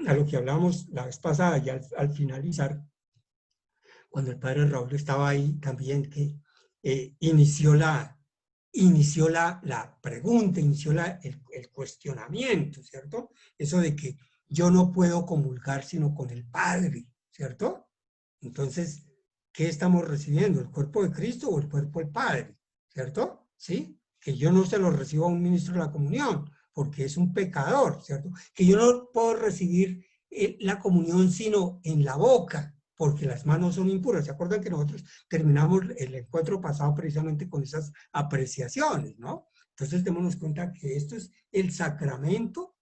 a lo que hablamos la vez pasada, ya al finalizar, cuando el padre Raúl estaba ahí también, que inició la pregunta, inició el cuestionamiento, ¿cierto? Eso de que yo no puedo comulgar sino con el Padre, ¿cierto? Entonces, ¿qué estamos recibiendo? ¿El cuerpo de Cristo o el cuerpo del Padre? ¿Cierto? ¿Sí? Que yo no se lo recibo a un ministro de la comunión, porque es un pecador, ¿cierto? Que yo no puedo recibir la comunión sino en la boca, porque las manos son impuras. ¿Se acuerdan que nosotros terminamos el encuentro pasado precisamente con esas apreciaciones, ¿no? Entonces démonos cuenta que esto es el sacramento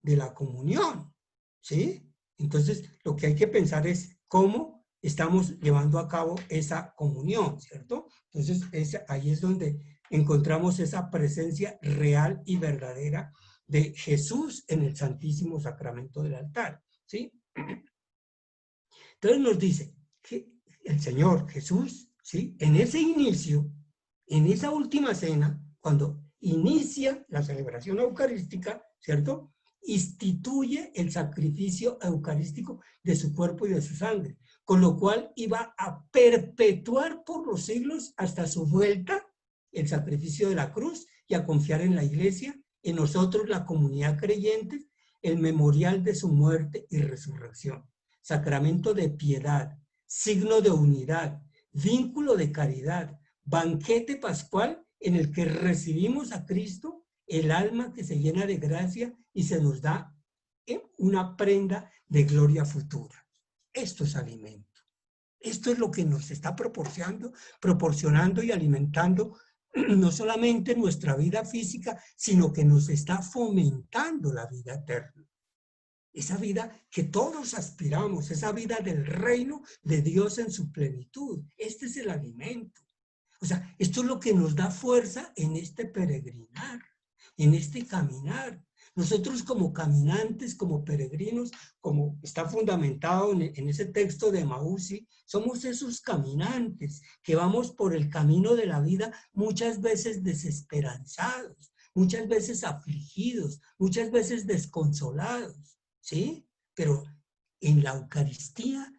de la comunión, ¿sí? Entonces lo que hay que pensar es cómo estamos llevando a cabo esa comunión, ¿cierto? Entonces ahí es donde encontramos esa presencia real y verdadera de Jesús en el Santísimo Sacramento del altar, ¿sí? Entonces nos dice que el Señor Jesús, ¿sí? En ese inicio, en esa última cena, cuando inicia la celebración eucarística, ¿cierto? Instituye el sacrificio eucarístico de su cuerpo y de su sangre, con lo cual iba a perpetuar por los siglos hasta su vuelta el sacrificio de la cruz y a confiar en la Iglesia, en nosotros la comunidad creyente, el memorial de su muerte y resurrección. Sacramento de piedad, signo de unidad, vínculo de caridad, banquete pascual en el que recibimos a Cristo, el alma que se llena de gracia y se nos da una prenda de gloria futura. Esto es alimento. Esto es lo que nos está proporcionando y alimentando no solamente nuestra vida física, sino que nos está fomentando la vida eterna. Esa vida que todos aspiramos, esa vida del reino de Dios en su plenitud. Este es el alimento. O sea, esto es lo que nos da fuerza en este peregrinar, en este caminar. Nosotros como caminantes, como peregrinos, como está fundamentado en ese texto de Mausi, somos esos caminantes que vamos por el camino de la vida muchas veces desesperanzados, muchas veces afligidos, muchas veces desconsolados, ¿sí? Pero en la Eucaristía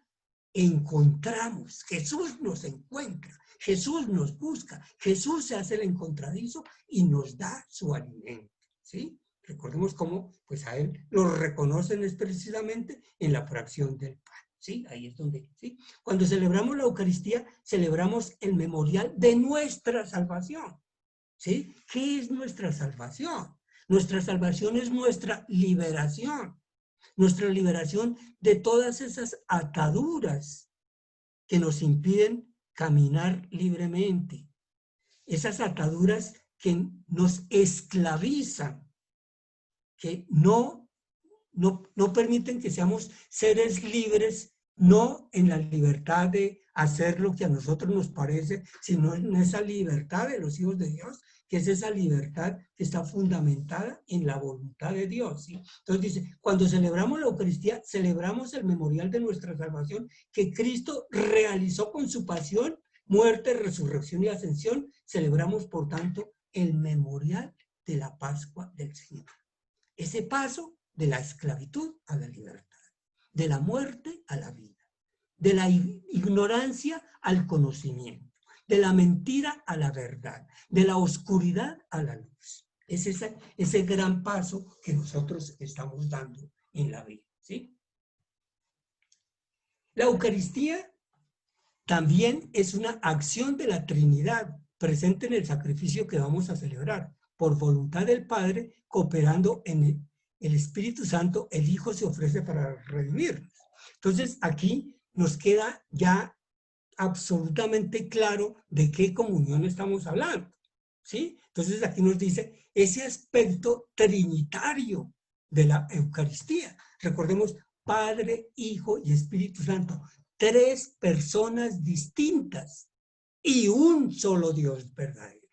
encontramos, Jesús nos encuentra, Jesús nos busca, Jesús se hace el encontradizo y nos da su alimento, ¿sí? Recordemos cómo, pues a él lo reconocen es precisamente en la fracción del pan, ¿sí? Ahí es donde, ¿sí? Cuando celebramos la Eucaristía, celebramos el memorial de nuestra salvación, ¿sí? ¿Qué es nuestra salvación? Nuestra salvación es nuestra liberación de todas esas ataduras que nos impiden caminar libremente, esas ataduras que nos esclavizan, que no permiten que seamos seres libres, no en la libertad de hacer lo que a nosotros nos parece, sino en esa libertad de los hijos de Dios, que es esa libertad que está fundamentada en la voluntad de Dios, ¿sí? Entonces dice, cuando celebramos la Eucaristía, celebramos el memorial de nuestra salvación que Cristo realizó con su pasión, muerte, resurrección y ascensión. Celebramos, por tanto, el memorial de la Pascua del Señor. Ese paso de la esclavitud a la libertad, de la muerte a la vida, de la ignorancia al conocimiento, de la mentira a la verdad, de la oscuridad a la luz. Es ese gran paso que nosotros estamos dando en la vida, ¿sí? La Eucaristía también es una acción de la Trinidad presente en el sacrificio que vamos a celebrar. Por voluntad del Padre, cooperando en el Espíritu Santo, el Hijo se ofrece para redimirnos. Entonces, aquí nos queda ya absolutamente claro de qué comunión estamos hablando, ¿sí? Entonces, aquí nos dice ese aspecto trinitario de la Eucaristía. Recordemos, Padre, Hijo y Espíritu Santo, tres personas distintas y un solo Dios verdadero.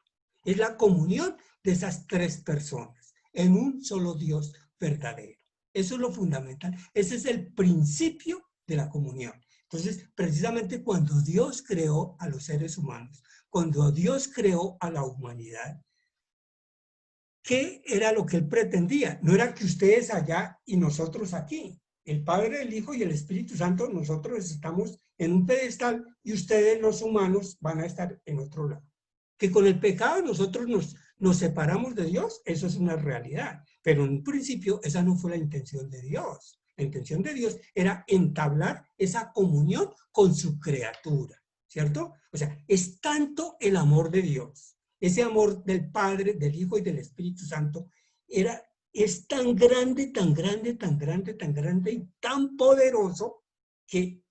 Es la comunión de esas tres personas en un solo Dios verdadero. Eso es lo fundamental. Ese es el principio de la comunión. Entonces, precisamente cuando Dios creó a los seres humanos, cuando Dios creó a la humanidad, ¿qué era lo que Él pretendía? No era que ustedes allá y nosotros aquí. El Padre, el Hijo y el Espíritu Santo, nosotros estamos en un pedestal y ustedes, los humanos, van a estar en otro lado. Que con el pecado nosotros nos separamos de Dios, eso es una realidad. Pero en un principio esa no fue la intención de Dios. La intención de Dios era entablar esa comunión con su criatura, ¿cierto? O sea, es tanto el amor de Dios, ese amor del Padre, del Hijo y del Espíritu Santo, es tan grande, tan grande, tan grande, tan grande y tan poderoso que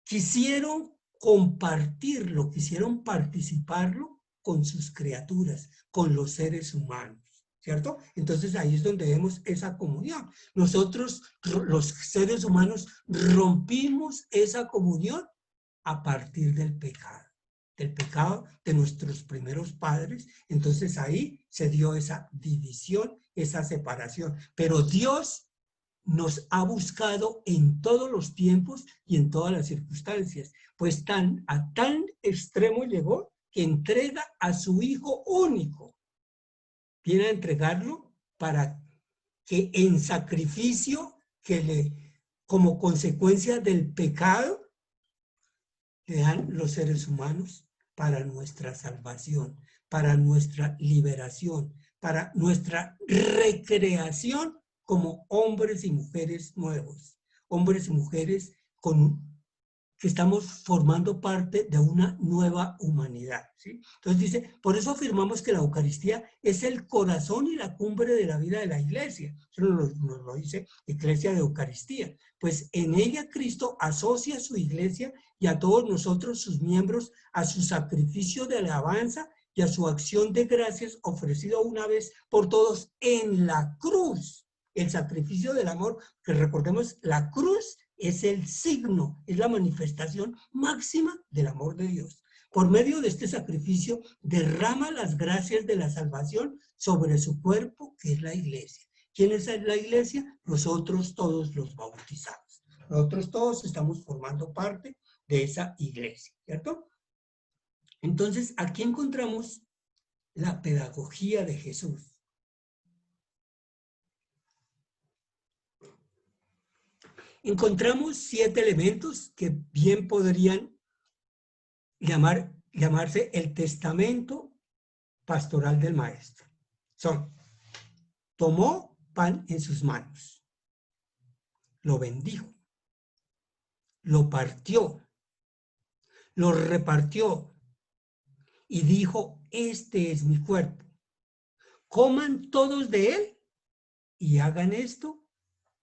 quisieron compartirlo, quisieron participarlo con sus criaturas, con los seres humanos, ¿cierto? Entonces ahí es donde vemos esa comunión. Nosotros, los seres humanos, rompimos esa comunión a partir del pecado de nuestros primeros padres. Entonces ahí se dio esa división, esa separación. Pero Dios nos ha buscado en todos los tiempos y en todas las circunstancias, pues a tan extremo llegó que entrega a su Hijo único. Viene a entregarlo para que en sacrificio, como consecuencia del pecado, le dan los seres humanos para nuestra salvación, para nuestra liberación, para nuestra recreación como hombres y mujeres nuevos, hombres y mujeres que estamos formando parte de una nueva humanidad, ¿sí? Entonces dice, por eso afirmamos que la Eucaristía es el corazón y la cumbre de la vida de la Iglesia. Eso nos lo dice Iglesia de Eucaristía. Pues en ella Cristo asocia a su Iglesia y a todos nosotros, sus miembros, a su sacrificio de alabanza y a su acción de gracias ofrecido una vez por todos en la cruz. El sacrificio del amor, que recordemos, la cruz es el signo, es la manifestación máxima del amor de Dios. Por medio de este sacrificio derrama las gracias de la salvación sobre su cuerpo, que es la Iglesia. ¿Quién es la Iglesia? Nosotros todos los bautizados. Nosotros todos estamos formando parte de esa Iglesia, ¿cierto? Entonces, aquí encontramos la pedagogía de Jesús. Encontramos 7 elementos que bien podrían llamarse el testamento pastoral del maestro. Son: tomó pan en sus manos, lo bendijo, lo partió, lo repartió y dijo: este es mi cuerpo, coman todos de él y hagan esto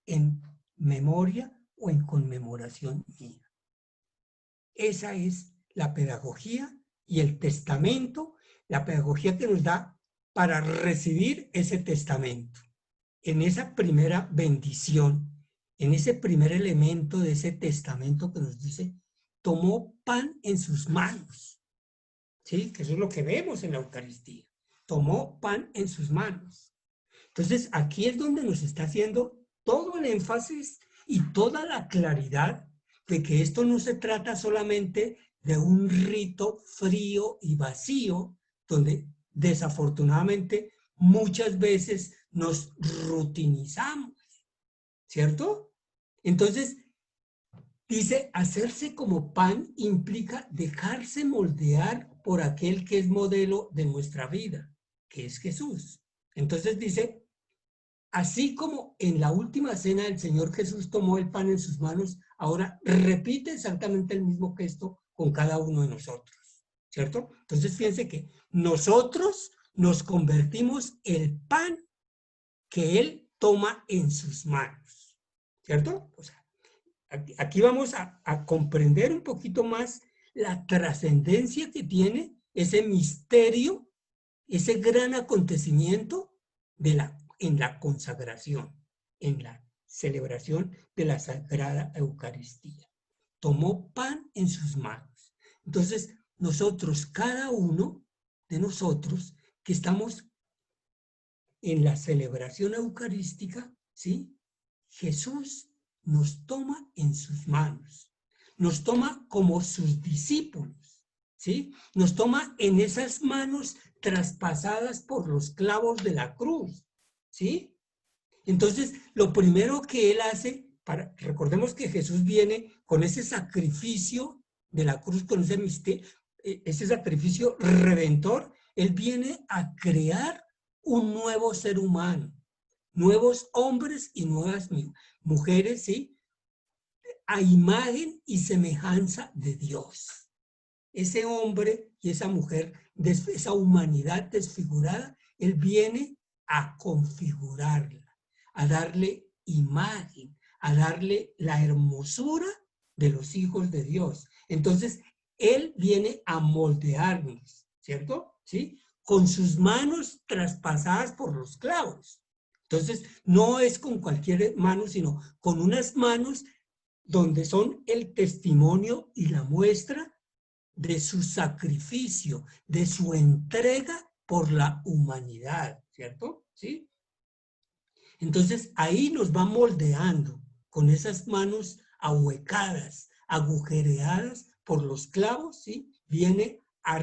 en memoria o en conmemoración mía. Esa es la pedagogía y el testamento, la pedagogía que nos da para recibir ese testamento. En esa primera bendición, en ese primer elemento de ese testamento que nos dice, tomó pan en sus manos, ¿sí? Que eso es lo que vemos en la Eucaristía. Tomó pan en sus manos. Entonces, aquí es donde nos está haciendo todo el énfasis y toda la claridad de que esto no se trata solamente de un rito frío y vacío, donde desafortunadamente muchas veces nos rutinizamos, ¿cierto? Entonces, dice, hacerse como pan implica dejarse moldear por aquel que es modelo de nuestra vida, que es Jesús. Entonces dice, así como en la última cena el Señor Jesús tomó el pan en sus manos, ahora repite exactamente el mismo gesto con cada uno de nosotros, ¿cierto? Entonces fíjense que nosotros nos convertimos el pan que Él toma en sus manos, ¿cierto? O sea, aquí vamos a comprender un poquito más la trascendencia que tiene ese misterio, ese gran acontecimiento en la consagración, en la celebración de la Sagrada Eucaristía. Tomó pan en sus manos. Entonces, nosotros, cada uno de nosotros que estamos en la celebración eucarística, ¿sí? Jesús nos toma en sus manos, nos toma como sus discípulos, ¿sí? Nos toma en esas manos traspasadas por los clavos de la cruz, ¿sí? Entonces, lo primero que Él hace, recordemos que Jesús viene con ese sacrificio de la cruz, con ese sacrificio redentor, Él viene a crear un nuevo ser humano, nuevos hombres y nuevas mujeres, ¿sí? A imagen y semejanza de Dios. Ese hombre y esa mujer, esa humanidad desfigurada, Él viene a configurarla, a darle imagen, a darle la hermosura de los hijos de Dios. Entonces, Él viene a moldearnos, ¿cierto? ¿Sí? Con sus manos traspasadas por los clavos. Entonces, no es con cualquier mano, sino con unas manos donde son el testimonio y la muestra de su sacrificio, de su entrega por la humanidad, ¿cierto? ¿Sí? Entonces ahí nos va moldeando con esas manos ahuecadas, agujereadas por los clavos, ¿sí? Viene a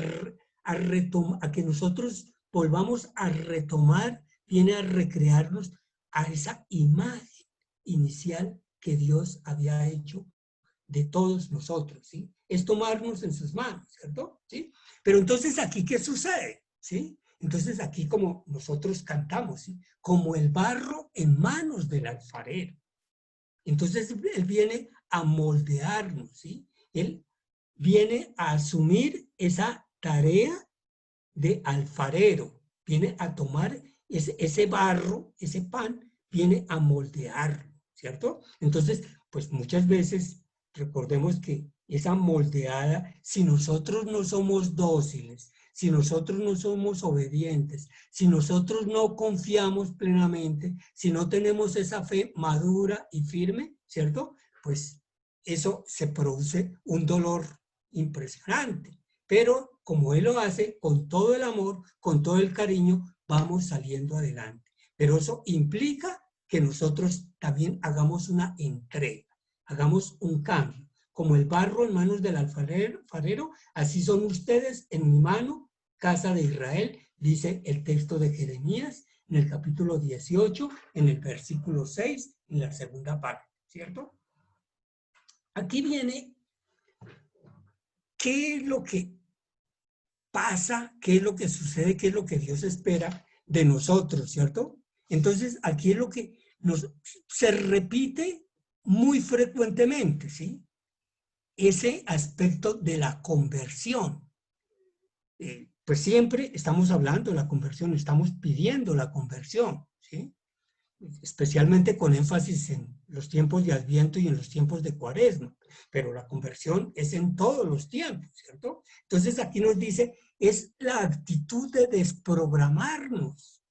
que nosotros volvamos a retomar, viene a recrearnos a esa imagen inicial que Dios había hecho de todos nosotros, ¿sí? Es tomarnos en sus manos, ¿cierto? ¿Sí? Pero entonces aquí, ¿qué sucede? ¿Sí? Entonces aquí como nosotros cantamos, ¿sí? Como el barro en manos del alfarero. Entonces Él viene a moldearnos, ¿sí? Él viene a asumir esa tarea de alfarero, viene a tomar ese barro, ese pan, viene a moldearlo, ¿cierto? Entonces, pues muchas veces recordemos que esa moldeada, si nosotros no somos dóciles, si nosotros no somos obedientes, si nosotros no confiamos plenamente, si no tenemos esa fe madura y firme, ¿cierto? Pues eso se produce un dolor impresionante. Pero como Él lo hace con todo el amor, con todo el cariño, vamos saliendo adelante. Pero eso implica que nosotros también hagamos una entrega, hagamos un cambio. Como el barro en manos del alfarero, así son ustedes en mi mano, casa de Israel, dice el texto de Jeremías en el capítulo 18, en el versículo 6, en la segunda parte, ¿cierto? Aquí viene qué es lo que pasa, qué es lo que sucede, qué es lo que Dios espera de nosotros, ¿cierto? Entonces, aquí es lo que se repite muy frecuentemente, ¿sí? Ese aspecto de la conversión. Pues siempre estamos hablando de la conversión, estamos pidiendo la conversión, ¿sí? Especialmente con énfasis en los tiempos de Adviento y en los tiempos de Cuaresma, pero la conversión es en todos los tiempos, ¿cierto? Entonces aquí nos dice, es la actitud de desprogramarnos.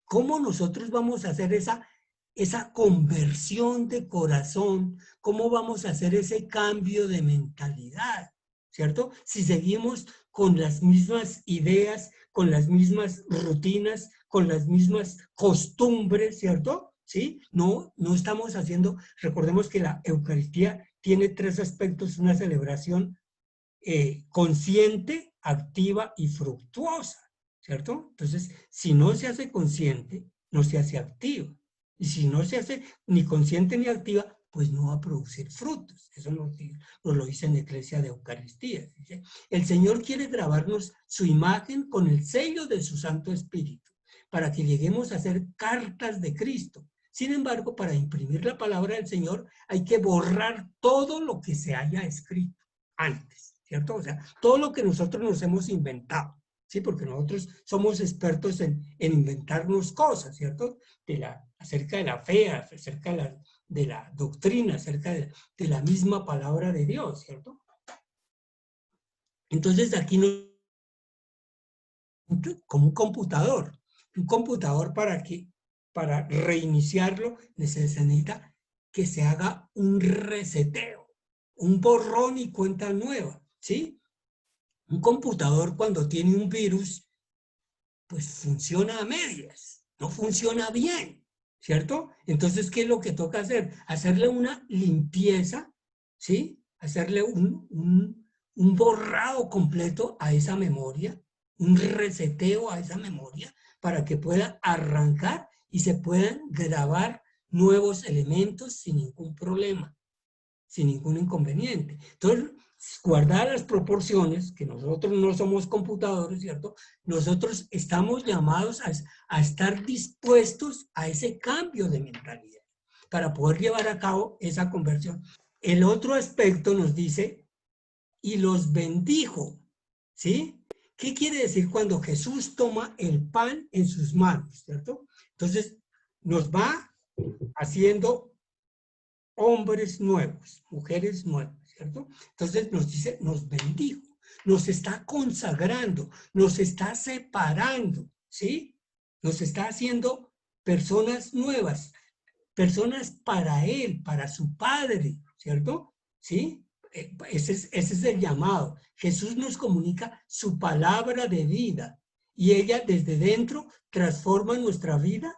¿Cómo nosotros vamos a hacer esa conversión de corazón? ¿Cómo vamos a hacer ese cambio de mentalidad? ¿Cierto? Si seguimos con las mismas ideas, con las mismas rutinas, con las mismas costumbres, ¿cierto? ¿Sí? No estamos haciendo, recordemos que la Eucaristía tiene tres aspectos, una celebración consciente, activa y fructuosa, ¿cierto? Entonces, si no se hace consciente, no se hace activa. Y si no se hace ni consciente ni activa, pues no va a producir frutos. Eso nos lo dice en la Iglesia de Eucaristía. ¿Sí? El Señor quiere grabarnos su imagen con el sello de su Santo Espíritu, para que lleguemos a ser cartas de Cristo. Sin embargo, para imprimir la palabra del Señor hay que borrar todo lo que se haya escrito antes, ¿cierto? O sea, todo lo que nosotros nos hemos inventado, ¿sí? Porque nosotros somos expertos en inventarnos cosas, ¿cierto? Acerca de la fe, acerca de la doctrina, acerca de la misma palabra de Dios, ¿cierto? Entonces aquí nos como un computador para reiniciarlo se necesita que se haga un reseteo, un borrón y cuenta nueva, ¿sí? Un computador cuando tiene un virus, pues funciona a medias, no funciona bien, ¿cierto? Entonces, ¿qué es lo que toca hacer? Hacerle una limpieza, ¿sí? Hacerle un borrado completo a esa memoria, un reseteo a esa memoria para que pueda arrancar y se puedan grabar nuevos elementos sin ningún problema, sin ningún inconveniente. Entonces, guardar las proporciones, que nosotros no somos computadores, ¿cierto? Nosotros estamos llamados a estar dispuestos a ese cambio de mentalidad para poder llevar a cabo esa conversión. El otro aspecto nos dice, y los bendijo, ¿sí? ¿Qué quiere decir cuando Jesús toma el pan en sus manos, ¿cierto? Entonces, nos va haciendo hombres nuevos, mujeres nuevas, ¿cierto? Entonces nos dice, nos bendijo, nos está consagrando, nos está separando, ¿sí? Nos está haciendo personas nuevas, personas para Él, para su Padre, ¿cierto? ¿Sí? Ese es el llamado. Jesús nos comunica su palabra de vida y ella desde dentro transforma nuestra vida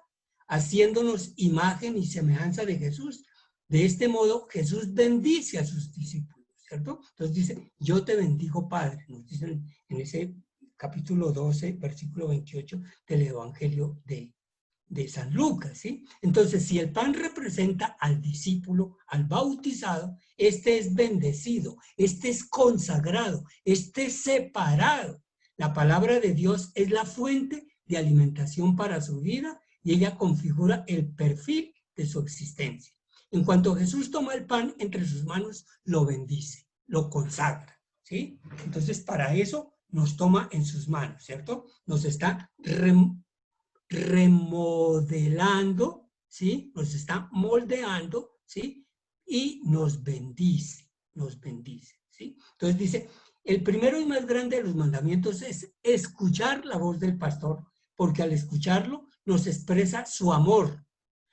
haciéndonos imagen y semejanza de Jesús. De este modo, Jesús bendice a sus discípulos, ¿cierto? Entonces dice, yo te bendigo, Padre, nos dicen en ese capítulo 12, versículo 28 del Evangelio de San Lucas, ¿sí? Entonces, si el pan representa al discípulo, al bautizado, este es bendecido, este es consagrado, este es separado. La palabra de Dios es la fuente de alimentación para su vida y ella configura el perfil de su existencia. En cuanto Jesús toma el pan entre sus manos, lo bendice, lo consagra, ¿sí? Entonces, para eso nos toma en sus manos, ¿cierto? Nos está remodelando, ¿sí? Nos está moldeando, ¿sí? Y nos bendice, ¿sí? Entonces dice, el primero y más grande de los mandamientos es escuchar la voz del pastor, porque al escucharlo nos expresa su amor,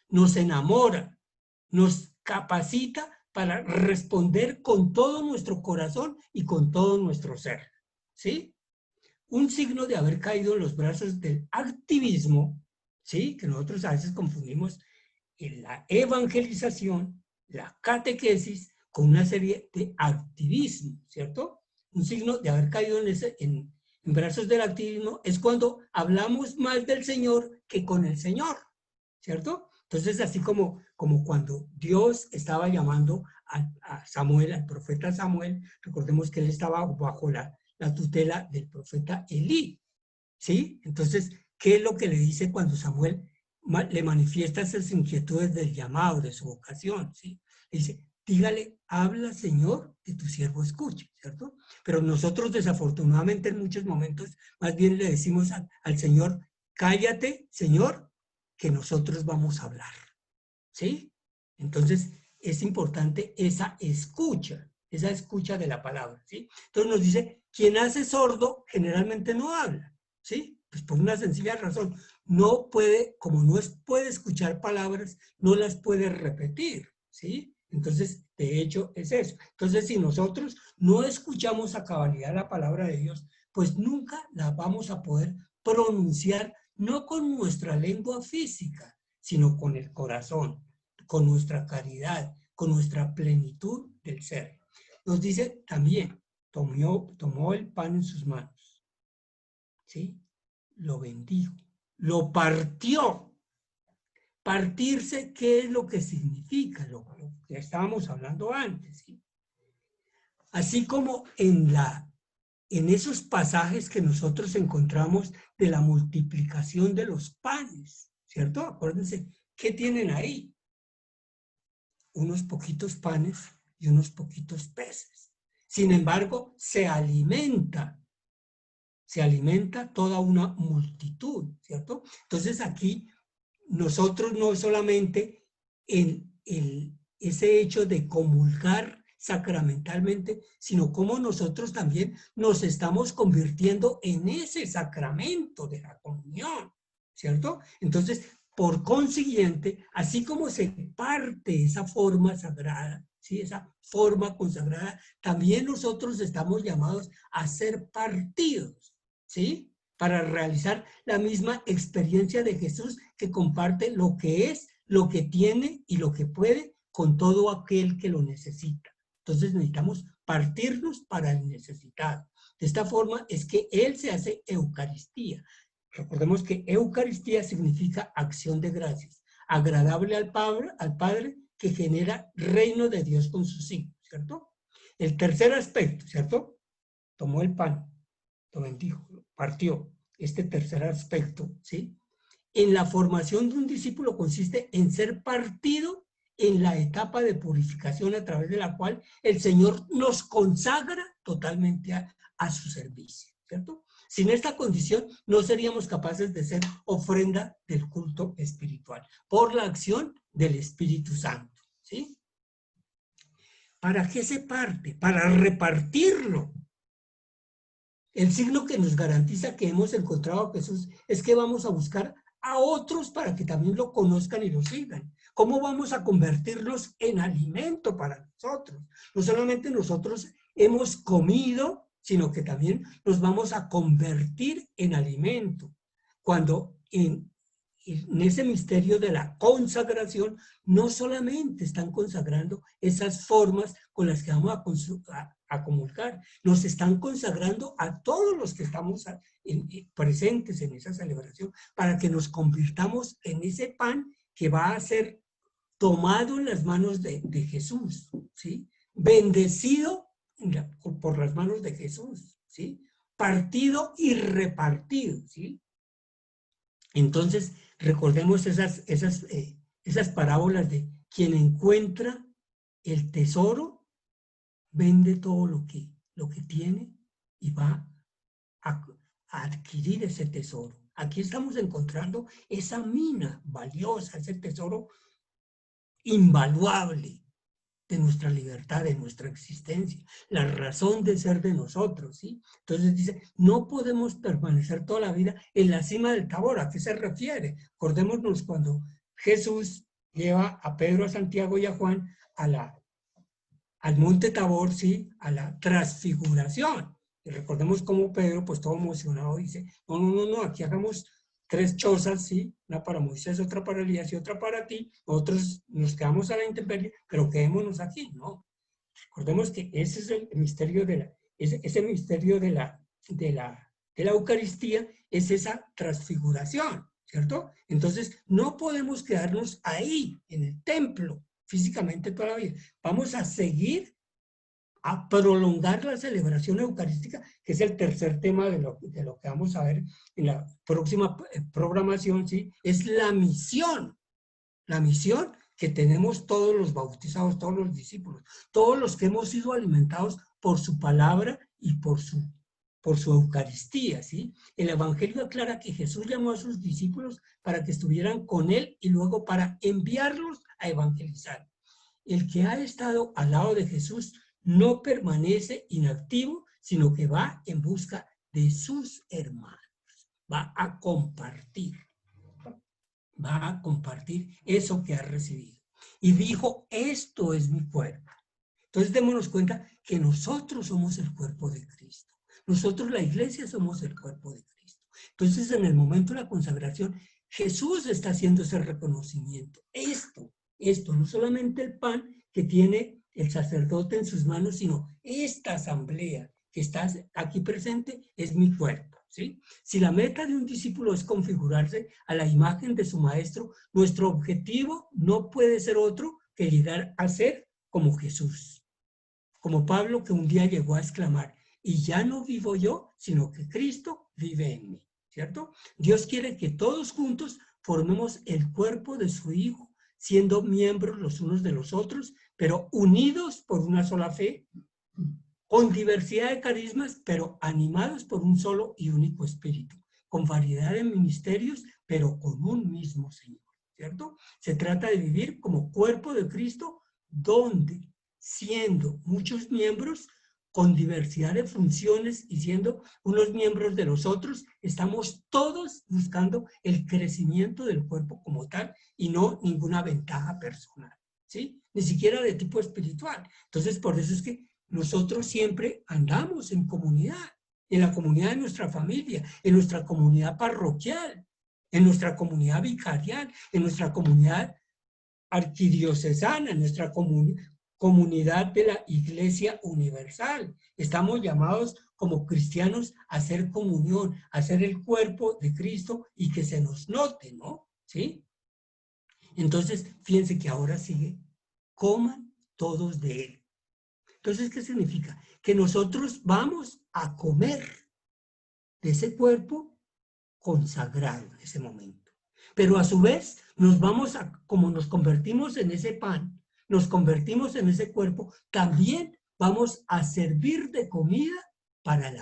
nos enamora, nos capacita para responder con todo nuestro corazón y con todo nuestro ser, ¿sí? Un signo de haber caído en los brazos del activismo, ¿sí? Que nosotros a veces confundimos en la evangelización, la catequesis, con una serie de activismo, ¿cierto? Un signo de haber caído en brazos del activismo es cuando hablamos más del Señor que con el Señor, ¿cierto? Entonces, así como cuando Dios estaba llamando a Samuel, al profeta Samuel, recordemos que él estaba bajo la tutela del profeta Elí, ¿sí? Entonces, ¿qué es lo que le dice cuando Samuel le manifiesta esas inquietudes del llamado, de su vocación, ¿sí? Le dice, dígale, habla, Señor, que tu siervo escuche, ¿cierto? Pero nosotros, desafortunadamente, en muchos momentos, más bien le decimos al Señor, cállate, Señor, que nosotros vamos a hablar, ¿sí? Entonces, es importante esa escucha de la palabra, ¿sí? Entonces nos dice, quien hace sordo generalmente no habla, ¿sí? Pues por una sencilla razón, no puede, como no puede escuchar palabras, no las puede repetir, ¿sí? Entonces, de hecho, es eso. Entonces, si nosotros no escuchamos a cabalidad la palabra de Dios, pues nunca la vamos a poder pronunciar, no con nuestra lengua física, sino con el corazón, con nuestra caridad, con nuestra plenitud del ser. Nos dice también, tomó el pan en sus manos, ¿sí? Lo bendijo, lo partió. Partirse, ¿qué es lo que significa? Lo que estábamos hablando antes, ¿sí? Así como en esos pasajes que nosotros encontramos de la multiplicación de los panes, ¿cierto? Acuérdense, ¿qué tienen ahí? Unos poquitos panes y unos poquitos peces. Sin embargo, se alimenta toda una multitud, ¿cierto? Entonces aquí nosotros no solamente en ese hecho de comulgar sacramentalmente, sino como nosotros también nos estamos convirtiendo en ese sacramento de la comunión, ¿cierto? Entonces, por consiguiente, así como se parte esa forma sagrada, ¿sí? Esa forma consagrada, también nosotros estamos llamados a ser partidos, ¿sí? Para realizar la misma experiencia de Jesús que comparte lo que es, lo que tiene y lo que puede con todo aquel que lo necesita. Entonces necesitamos partirnos para el necesitado. De esta forma es que Él se hace Eucaristía. Recordemos que Eucaristía significa acción de gracias, agradable al Padre que genera reino de Dios con sus hijos, ¿cierto? El tercer aspecto, ¿cierto? Tomó el pan, lo bendijo, lo partió. Este tercer aspecto, ¿sí? En la formación de un discípulo consiste en ser partido en la etapa de purificación a través de la cual el Señor nos consagra totalmente a su servicio, ¿cierto? Sin esta condición no seríamos capaces de ser ofrenda del culto espiritual por la acción del Espíritu Santo, ¿sí? ¿Para qué se parte? Para repartirlo. El signo que nos garantiza que hemos encontrado a Jesús es que vamos a buscar a otros para que también lo conozcan y lo sigan. ¿Cómo vamos a convertirlos en alimento para nosotros? No solamente nosotros hemos comido, sino que también nos vamos a convertir en alimento. Cuando en ese misterio de la consagración, no solamente están consagrando esas formas con las que vamos a comulgar, nos están consagrando a todos los que estamos presentes en esa celebración, para que nos convirtamos en ese pan que va a ser tomado en las manos de Jesús, ¿sí? Bendecido por las manos de Jesús, ¿sí? Partido y repartido, ¿sí? Entonces, recordemos esas parábolas de quien encuentra el tesoro, vende todo lo que tiene y va a adquirir ese tesoro. Aquí estamos encontrando esa mina valiosa, ese tesoro invaluable de nuestra libertad, de nuestra existencia, la razón de ser de nosotros, ¿sí? Entonces dice, no podemos permanecer toda la vida en la cima del Tabor. ¿A qué se refiere? Acordémonos cuando Jesús lleva a Pedro, a Santiago y a Juan al monte Tabor, ¿sí? A la transfiguración. Y recordemos cómo Pedro, pues todo emocionado, dice, no, aquí hagamos 3 chozas, ¿sí? Una para Moisés, otra para Elías y otra para ti. Nosotros nos quedamos a la intemperie, pero quedémonos aquí, ¿no? Recordemos que ese es el misterio ese misterio de la Eucaristía, es esa transfiguración, ¿cierto? Entonces, no podemos quedarnos ahí, en el templo, físicamente toda la vida. Vamos a seguir a prolongar la celebración eucarística, que es el tercer tema de lo que vamos a ver en la próxima programación, ¿sí? Es la misión que tenemos todos los bautizados, todos los discípulos, todos los que hemos sido alimentados por su palabra y por su Eucaristía, ¿sí? El Evangelio aclara que Jesús llamó a sus discípulos para que estuvieran con él y luego para enviarlos a evangelizar. El que ha estado al lado de Jesús no permanece inactivo, sino que va en busca de sus hermanos, va a compartir eso que ha recibido. Y dijo, esto es mi cuerpo. Entonces démonos cuenta que nosotros somos el cuerpo de Cristo. Nosotros, la iglesia, somos el cuerpo de Cristo. Entonces, en el momento de la consagración, Jesús está haciendo ese reconocimiento. Esto, no solamente el pan que tiene el sacerdote en sus manos, sino esta asamblea que está aquí presente es mi cuerpo, ¿sí? Si la meta de un discípulo es configurarse a la imagen de su maestro, nuestro objetivo no puede ser otro que llegar a ser como Jesús. Como Pablo, que un día llegó a exclamar, y ya no vivo yo, sino que Cristo vive en mí, ¿cierto? Dios quiere que todos juntos formemos el cuerpo de su Hijo, siendo miembros los unos de los otros, pero unidos por una sola fe, con diversidad de carismas, pero animados por un solo y único espíritu, con variedad de ministerios, pero con un mismo Señor, ¿cierto? Se trata de vivir como cuerpo de Cristo, donde, siendo muchos miembros, con diversidad de funciones y siendo unos miembros de los otros, estamos todos buscando el crecimiento del cuerpo como tal y no ninguna ventaja personal, ¿sí? Ni siquiera de tipo espiritual. Entonces, por eso es que nosotros siempre andamos en comunidad, en la comunidad de nuestra familia, en nuestra comunidad parroquial, en nuestra comunidad vicarial, en nuestra comunidad arquidiocesana, en nuestra comunidad de la Iglesia Universal. Estamos llamados como cristianos a hacer comunión, a hacer el cuerpo de Cristo y que se nos note, ¿no? ¿Sí? Entonces, fíjense que ahora sigue, coman todos de él. Entonces, ¿qué significa? Que nosotros vamos a comer de ese cuerpo consagrado en ese momento. Pero a su vez, como nos convertimos en ese pan, nos convertimos en ese cuerpo, también vamos a servir de comida para el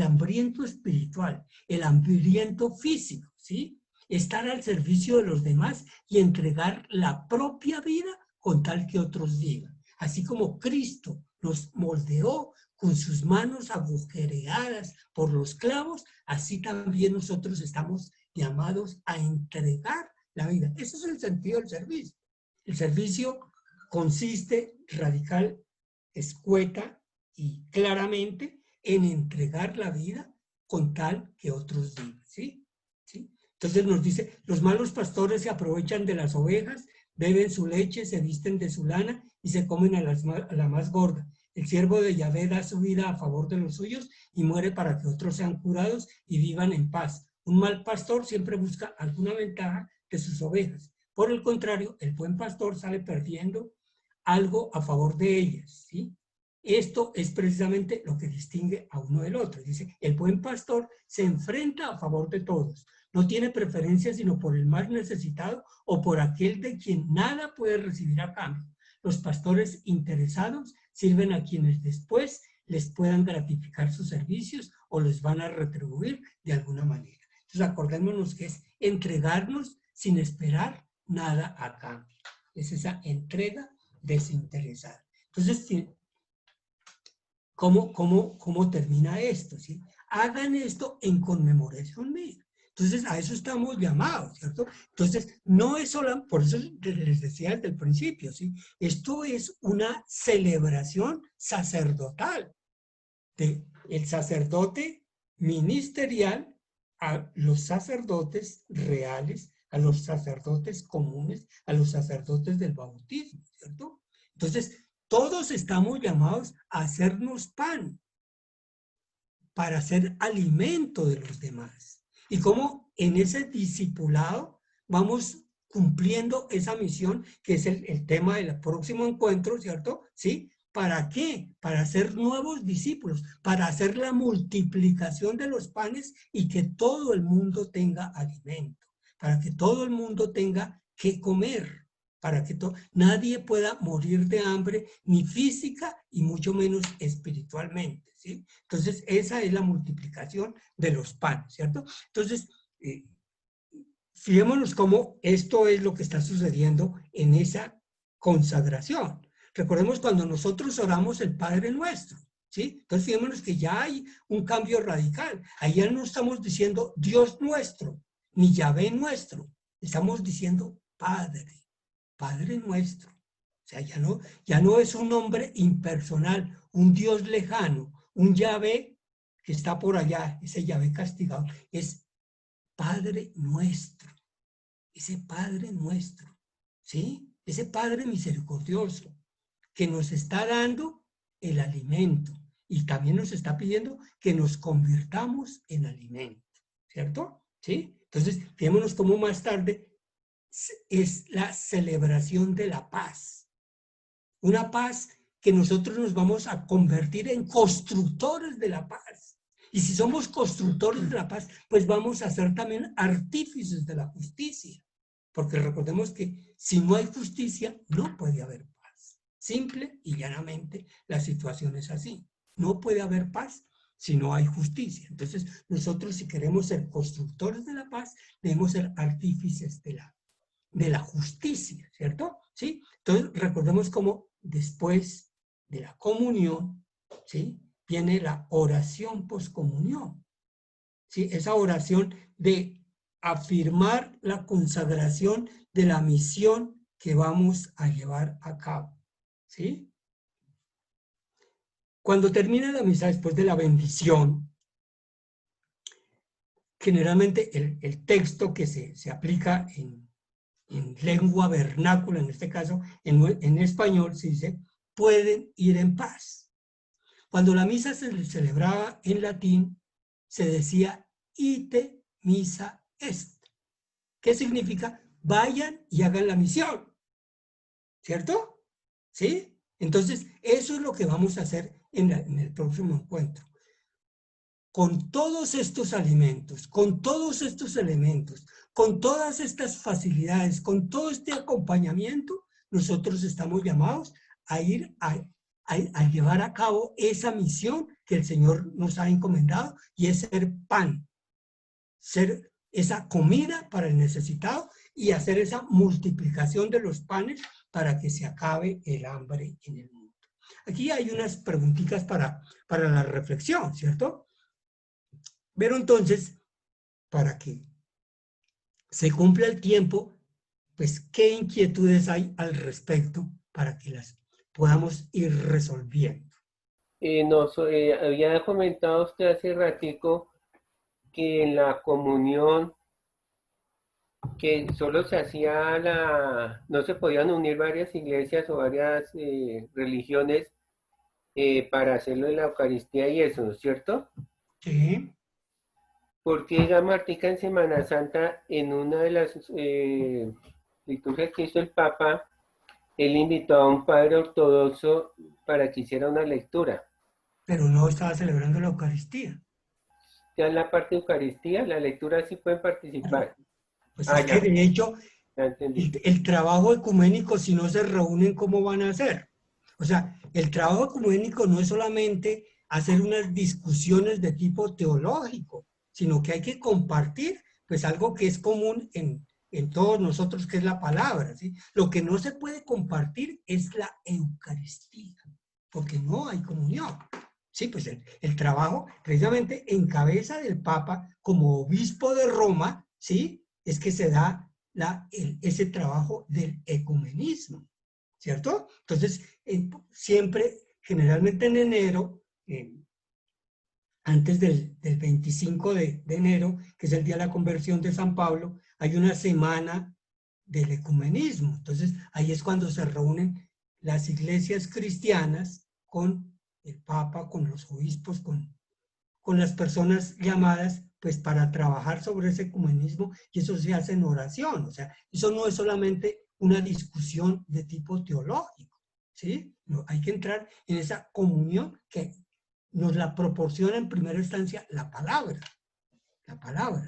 hambriento espiritual, el hambriento físico, ¿sí? Estar al servicio de los demás y entregar la propia vida con tal que otros vivan. Así como Cristo nos moldeó con sus manos agujereadas por los clavos, así también nosotros estamos llamados a entregar la vida. Ese es el sentido del servicio. El servicio consiste radical, escueta y claramente en entregar la vida con tal que otros vivan, ¿sí? ¿Sí? Entonces nos dice, los malos pastores se aprovechan de las ovejas, beben su leche, se visten de su lana y se comen a la más gorda. El siervo de Yahvé da su vida a favor de los suyos y muere para que otros sean curados y vivan en paz. Un mal pastor siempre busca alguna ventaja de sus ovejas. Por el contrario, el buen pastor sale perdiendo algo a favor de ellas, ¿sí? Esto es precisamente lo que distingue a uno del otro. Dice, el buen pastor se enfrenta a favor de todos. No tiene preferencia sino por el más necesitado o por aquel de quien nada puede recibir a cambio. Los pastores interesados sirven a quienes después les puedan gratificar sus servicios o les van a retribuir de alguna manera. Entonces acordémonos que es entregarnos sin esperar nada a cambio. Es esa entrega desinteresada. Entonces, ¿cómo termina esto? ¿Sí? Hagan esto en conmemoración mía. Entonces, a eso estamos llamados, ¿cierto? Entonces, no es solo, por eso les decía desde el principio, ¿sí? Esto es una celebración sacerdotal. El sacerdote ministerial a los sacerdotes reales, a los sacerdotes comunes, a los sacerdotes del bautismo, ¿cierto? Entonces, todos estamos llamados a hacernos pan para ser alimento de los demás. Y cómo en ese discipulado vamos cumpliendo esa misión, que es el tema del próximo encuentro, ¿cierto? ¿Sí? ¿Para qué? Para hacer nuevos discípulos, para hacer la multiplicación de los panes y que todo el mundo tenga alimento, para que todo el mundo tenga que comer, para que nadie pueda morir de hambre, ni física y mucho menos espiritualmente, ¿sí? Entonces, esa es la multiplicación de los panes, ¿cierto? Entonces, fijémonos cómo esto es lo que está sucediendo en esa consagración. Recordemos cuando nosotros oramos el Padre Nuestro, ¿sí? Entonces, fijémonos que ya hay un cambio radical. Ahí ya no estamos diciendo Dios nuestro, ni Yahvé nuestro. Estamos diciendo Padre. Padre nuestro. O sea, ya no es un nombre impersonal, un Dios lejano, un Yahvé que está por allá, ese Yahvé castigado. Es Padre nuestro, ese Padre nuestro, ¿sí? Ese Padre misericordioso que nos está dando el alimento y también nos está pidiendo que nos convirtamos en alimento, ¿cierto? ¿Sí? Entonces, fijémonos cómo más tarde es la celebración de la paz. Una paz que nosotros nos vamos a convertir en constructores de la paz. Y si somos constructores de la paz, pues vamos a ser también artífices de la justicia. Porque recordemos que si no hay justicia, no puede haber paz. Simple y llanamente la situación es así. No puede haber paz si no hay justicia. Entonces, nosotros si queremos ser constructores de la paz, debemos ser artífices de la justicia, ¿cierto? ¿Sí? Entonces, recordemos cómo después de la comunión, ¿sí? Viene la oración poscomunión, ¿sí? Esa oración de afirmar la consagración de la misión que vamos a llevar a cabo, ¿sí? Cuando termina la misa después de la bendición, generalmente el texto que se aplica en lengua vernácula, en este caso en español, se dice, pueden ir en paz. Cuando la misa se celebraba en latín, se decía, ite missa est. ¿Qué significa? Vayan y hagan la misión. ¿Cierto? ¿Sí? Entonces, eso es lo que vamos a hacer en el próximo encuentro. Con todos estos alimentos, con todos estos elementos, con todas estas facilidades, con todo este acompañamiento, nosotros estamos llamados a ir a llevar a cabo esa misión que el Señor nos ha encomendado, y es ser pan, ser esa comida para el necesitado y hacer esa multiplicación de los panes para que se acabe el hambre en el mundo. Aquí hay unas preguntitas para la reflexión, ¿cierto? Pero entonces, para que se cumpla el tiempo, pues, ¿qué inquietudes hay al respecto para que las podamos ir resolviendo? Había comentado usted hace ratico que en la comunión, que solo se hacía no se podían unir varias iglesias o varias religiones para hacerlo en la Eucaristía y eso, ¿no es cierto? Sí. Porque Gamartica en Semana Santa, en una de las liturgias que hizo el Papa, él invitó a un padre ortodoxo para que hiciera una lectura. Pero no estaba celebrando la Eucaristía. Ya en la parte de Eucaristía, la lectura sí pueden Claro. participar. Pues Ah, es que ya, de hecho, ya entendí. el trabajo ecuménico, si no se reúnen, ¿cómo van a hacer? O sea, el trabajo ecuménico no es solamente hacer unas discusiones de tipo teológico, sino que hay que compartir, pues, algo que es común en todos nosotros, que es la palabra, ¿sí? Lo que no se puede compartir es la Eucaristía, porque no hay comunión. Sí, pues el trabajo precisamente en cabeza del Papa como obispo de Roma, ¿sí? Es que se da ese trabajo del ecumenismo, ¿cierto? Entonces, siempre, generalmente en enero, antes del 25 de enero, que es el día de la conversión de San Pablo, hay una semana del ecumenismo. Entonces, ahí es cuando se reúnen las iglesias cristianas con el Papa, con los obispos, con las personas llamadas, pues, para trabajar sobre ese ecumenismo, y eso se hace en oración. O sea, eso no es solamente una discusión de tipo teológico, ¿sí? No, hay que entrar en esa comunión que nos la proporciona en primera instancia la palabra,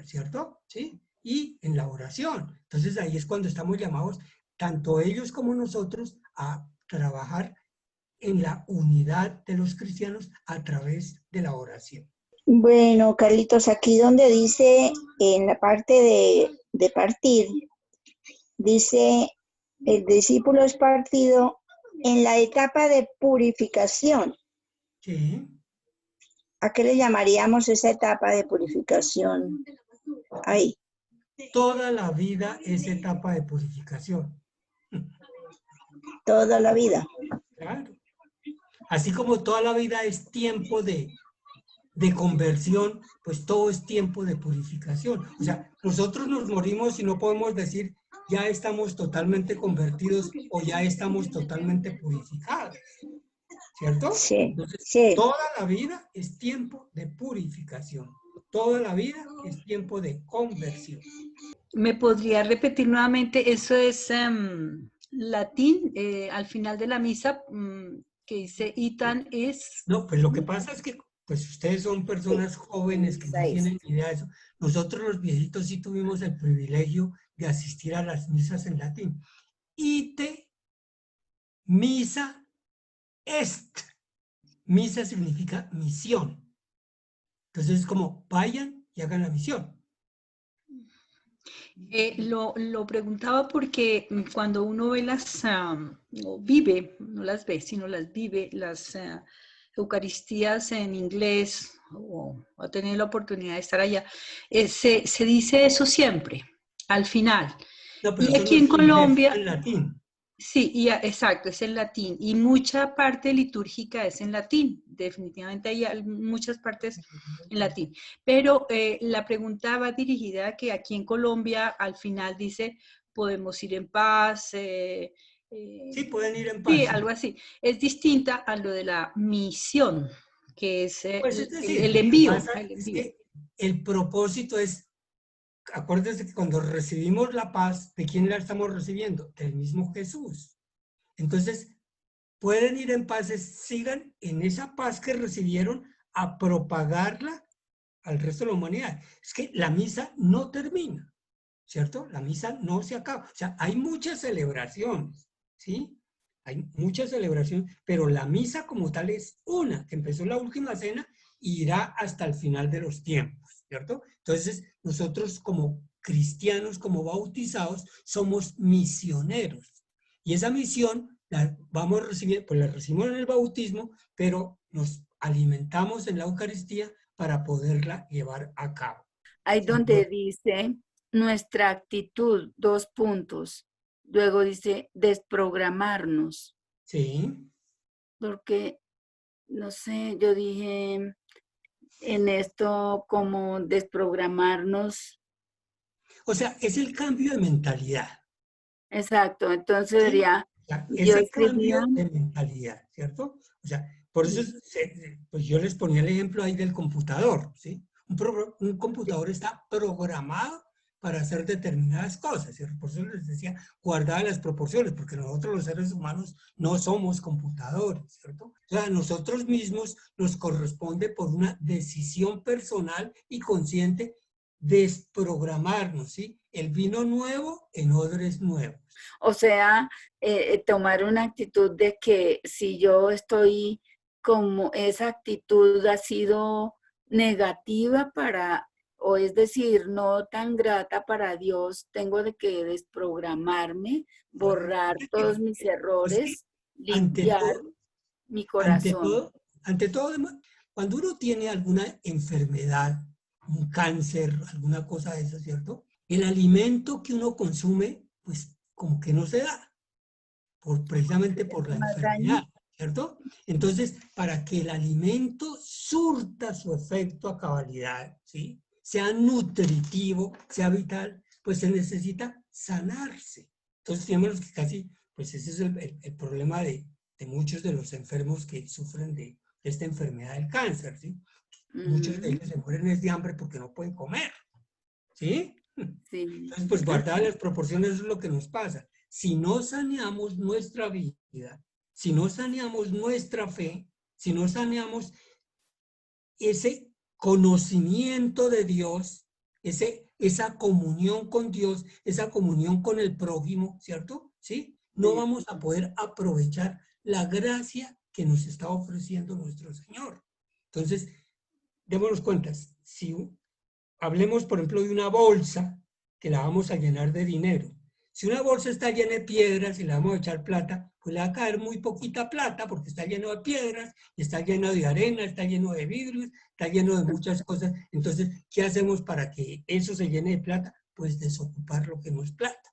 ¿cierto? ¿Sí? Y en la oración. Entonces ahí es cuando estamos llamados, tanto ellos como nosotros, a trabajar en la unidad de los cristianos a través de la oración. Bueno, Carlitos, aquí donde dice, en la parte de partir, dice, el discípulo es partido en la etapa de purificación. Sí. ¿A qué le llamaríamos esa etapa de purificación? Ahí. Toda la vida es etapa de purificación. Toda la vida. Claro. Así como toda la vida es tiempo de conversión, pues todo es tiempo de purificación. O sea, nosotros nos morimos y no podemos decir ya estamos totalmente convertidos o ya estamos totalmente purificados, ¿cierto? Sí, Entonces, sí. toda la vida es tiempo de purificación. Toda la vida es tiempo de conversión. ¿Me podría repetir nuevamente? Eso es latín, al final de la misa, que dice itan es... No, pues lo que pasa es que pues ustedes son personas jóvenes que no tienen ni idea de eso. Nosotros los viejitos sí tuvimos el privilegio de asistir a las misas en latín. Ite misa est. Misa significa misión. Entonces es como vayan y hagan la misión. Lo preguntaba porque cuando uno ve o vive, no las ve, sino las vive, las Eucaristías en inglés, o ha tenido la oportunidad de estar allá, se dice eso siempre, al final. No, pero Y eso no aquí es en inglés, es Colombia, en latín. sí, exacto, es en latín. Y mucha parte litúrgica es en latín. Definitivamente hay muchas partes en latín. Pero la pregunta va dirigida a que aquí en Colombia al final dice, podemos ir en paz. Sí, pueden ir en Sí, paz. algo así. Es distinta a lo de la misión, que es Pues es decir, el lo que envío. pasa El es envío. que el propósito es, acuérdense que cuando recibimos la paz, ¿de quién la estamos recibiendo? Del mismo Jesús. Entonces, pueden ir en paz, sigan en esa paz que recibieron a propagarla al resto de la humanidad. Es que la misa no termina, ¿cierto? La misa no se acaba. O sea, hay muchas celebraciones, ¿sí? Hay muchas celebraciones, pero la misa como tal es una, que empezó la última cena y irá hasta el final de los tiempos, ¿cierto? Entonces, nosotros como cristianos, como bautizados, somos misioneros. Y esa misión la vamos a recibir, pues la recibimos en el bautismo, pero nos alimentamos en la Eucaristía para poderla llevar a cabo. Ahí donde dice nuestra actitud, 2 puntos. Luego dice desprogramarnos. Sí. Porque, no sé, yo dije en esto como desprogramarnos. O sea, es el cambio de mentalidad. Exacto, entonces ¿Sí? diría, O sea, yo ese escribía, cambio de mentalidad, ¿cierto? O sea, por eso pues yo les ponía el ejemplo ahí del computador, ¿sí? Un computador está programado para hacer determinadas cosas, ¿cierto? Por eso les decía, guardar las proporciones, porque nosotros los seres humanos no somos computadores, ¿cierto? O sea, a nosotros mismos nos corresponde por una decisión personal y consciente desprogramarnos, ¿sí? El vino nuevo en odres nuevos. o sea, tomar una actitud de que si yo estoy como esa actitud ha sido negativa para, o es decir, no tan grata para Dios, tengo de que desprogramarme, borrar todos mis Pues sí, errores, ante limpiar todo, mi ante corazón. todo, ante todo, cuando uno tiene alguna enfermedad, un cáncer, alguna cosa de eso, ¿cierto? El alimento que uno consume, pues como que no se da, precisamente por la Más daño. enfermedad, ¿cierto? Entonces, para que el alimento surta su efecto a cabalidad, ¿sí? Sea nutritivo, sea vital, pues se necesita sanarse. Entonces, tenemos que casi, pues ese es el problema de muchos de los enfermos que sufren de esta enfermedad del cáncer, ¿sí? Muchos de ellos se mueren de hambre porque no pueden comer, ¿sí? Sí. Entonces, pues guardadas las proporciones es lo que nos pasa. Si no saneamos nuestra vida, si no saneamos nuestra fe, si no saneamos ese conocimiento de Dios, esa comunión con Dios, esa comunión con el prójimo, ¿cierto? ¿Sí? No vamos a poder aprovechar la gracia que nos está ofreciendo nuestro Señor. Entonces, démonos cuenta, si hablemos, por ejemplo, de una bolsa que la vamos a llenar de dinero. Si una bolsa está llena de piedras y le vamos a echar plata, pues le va a caer muy poquita plata porque está lleno de piedras, está lleno de arena, está lleno de vidrios, está lleno de muchas cosas. Entonces, ¿qué hacemos para que eso se llene de plata? Pues desocupar lo que no es plata.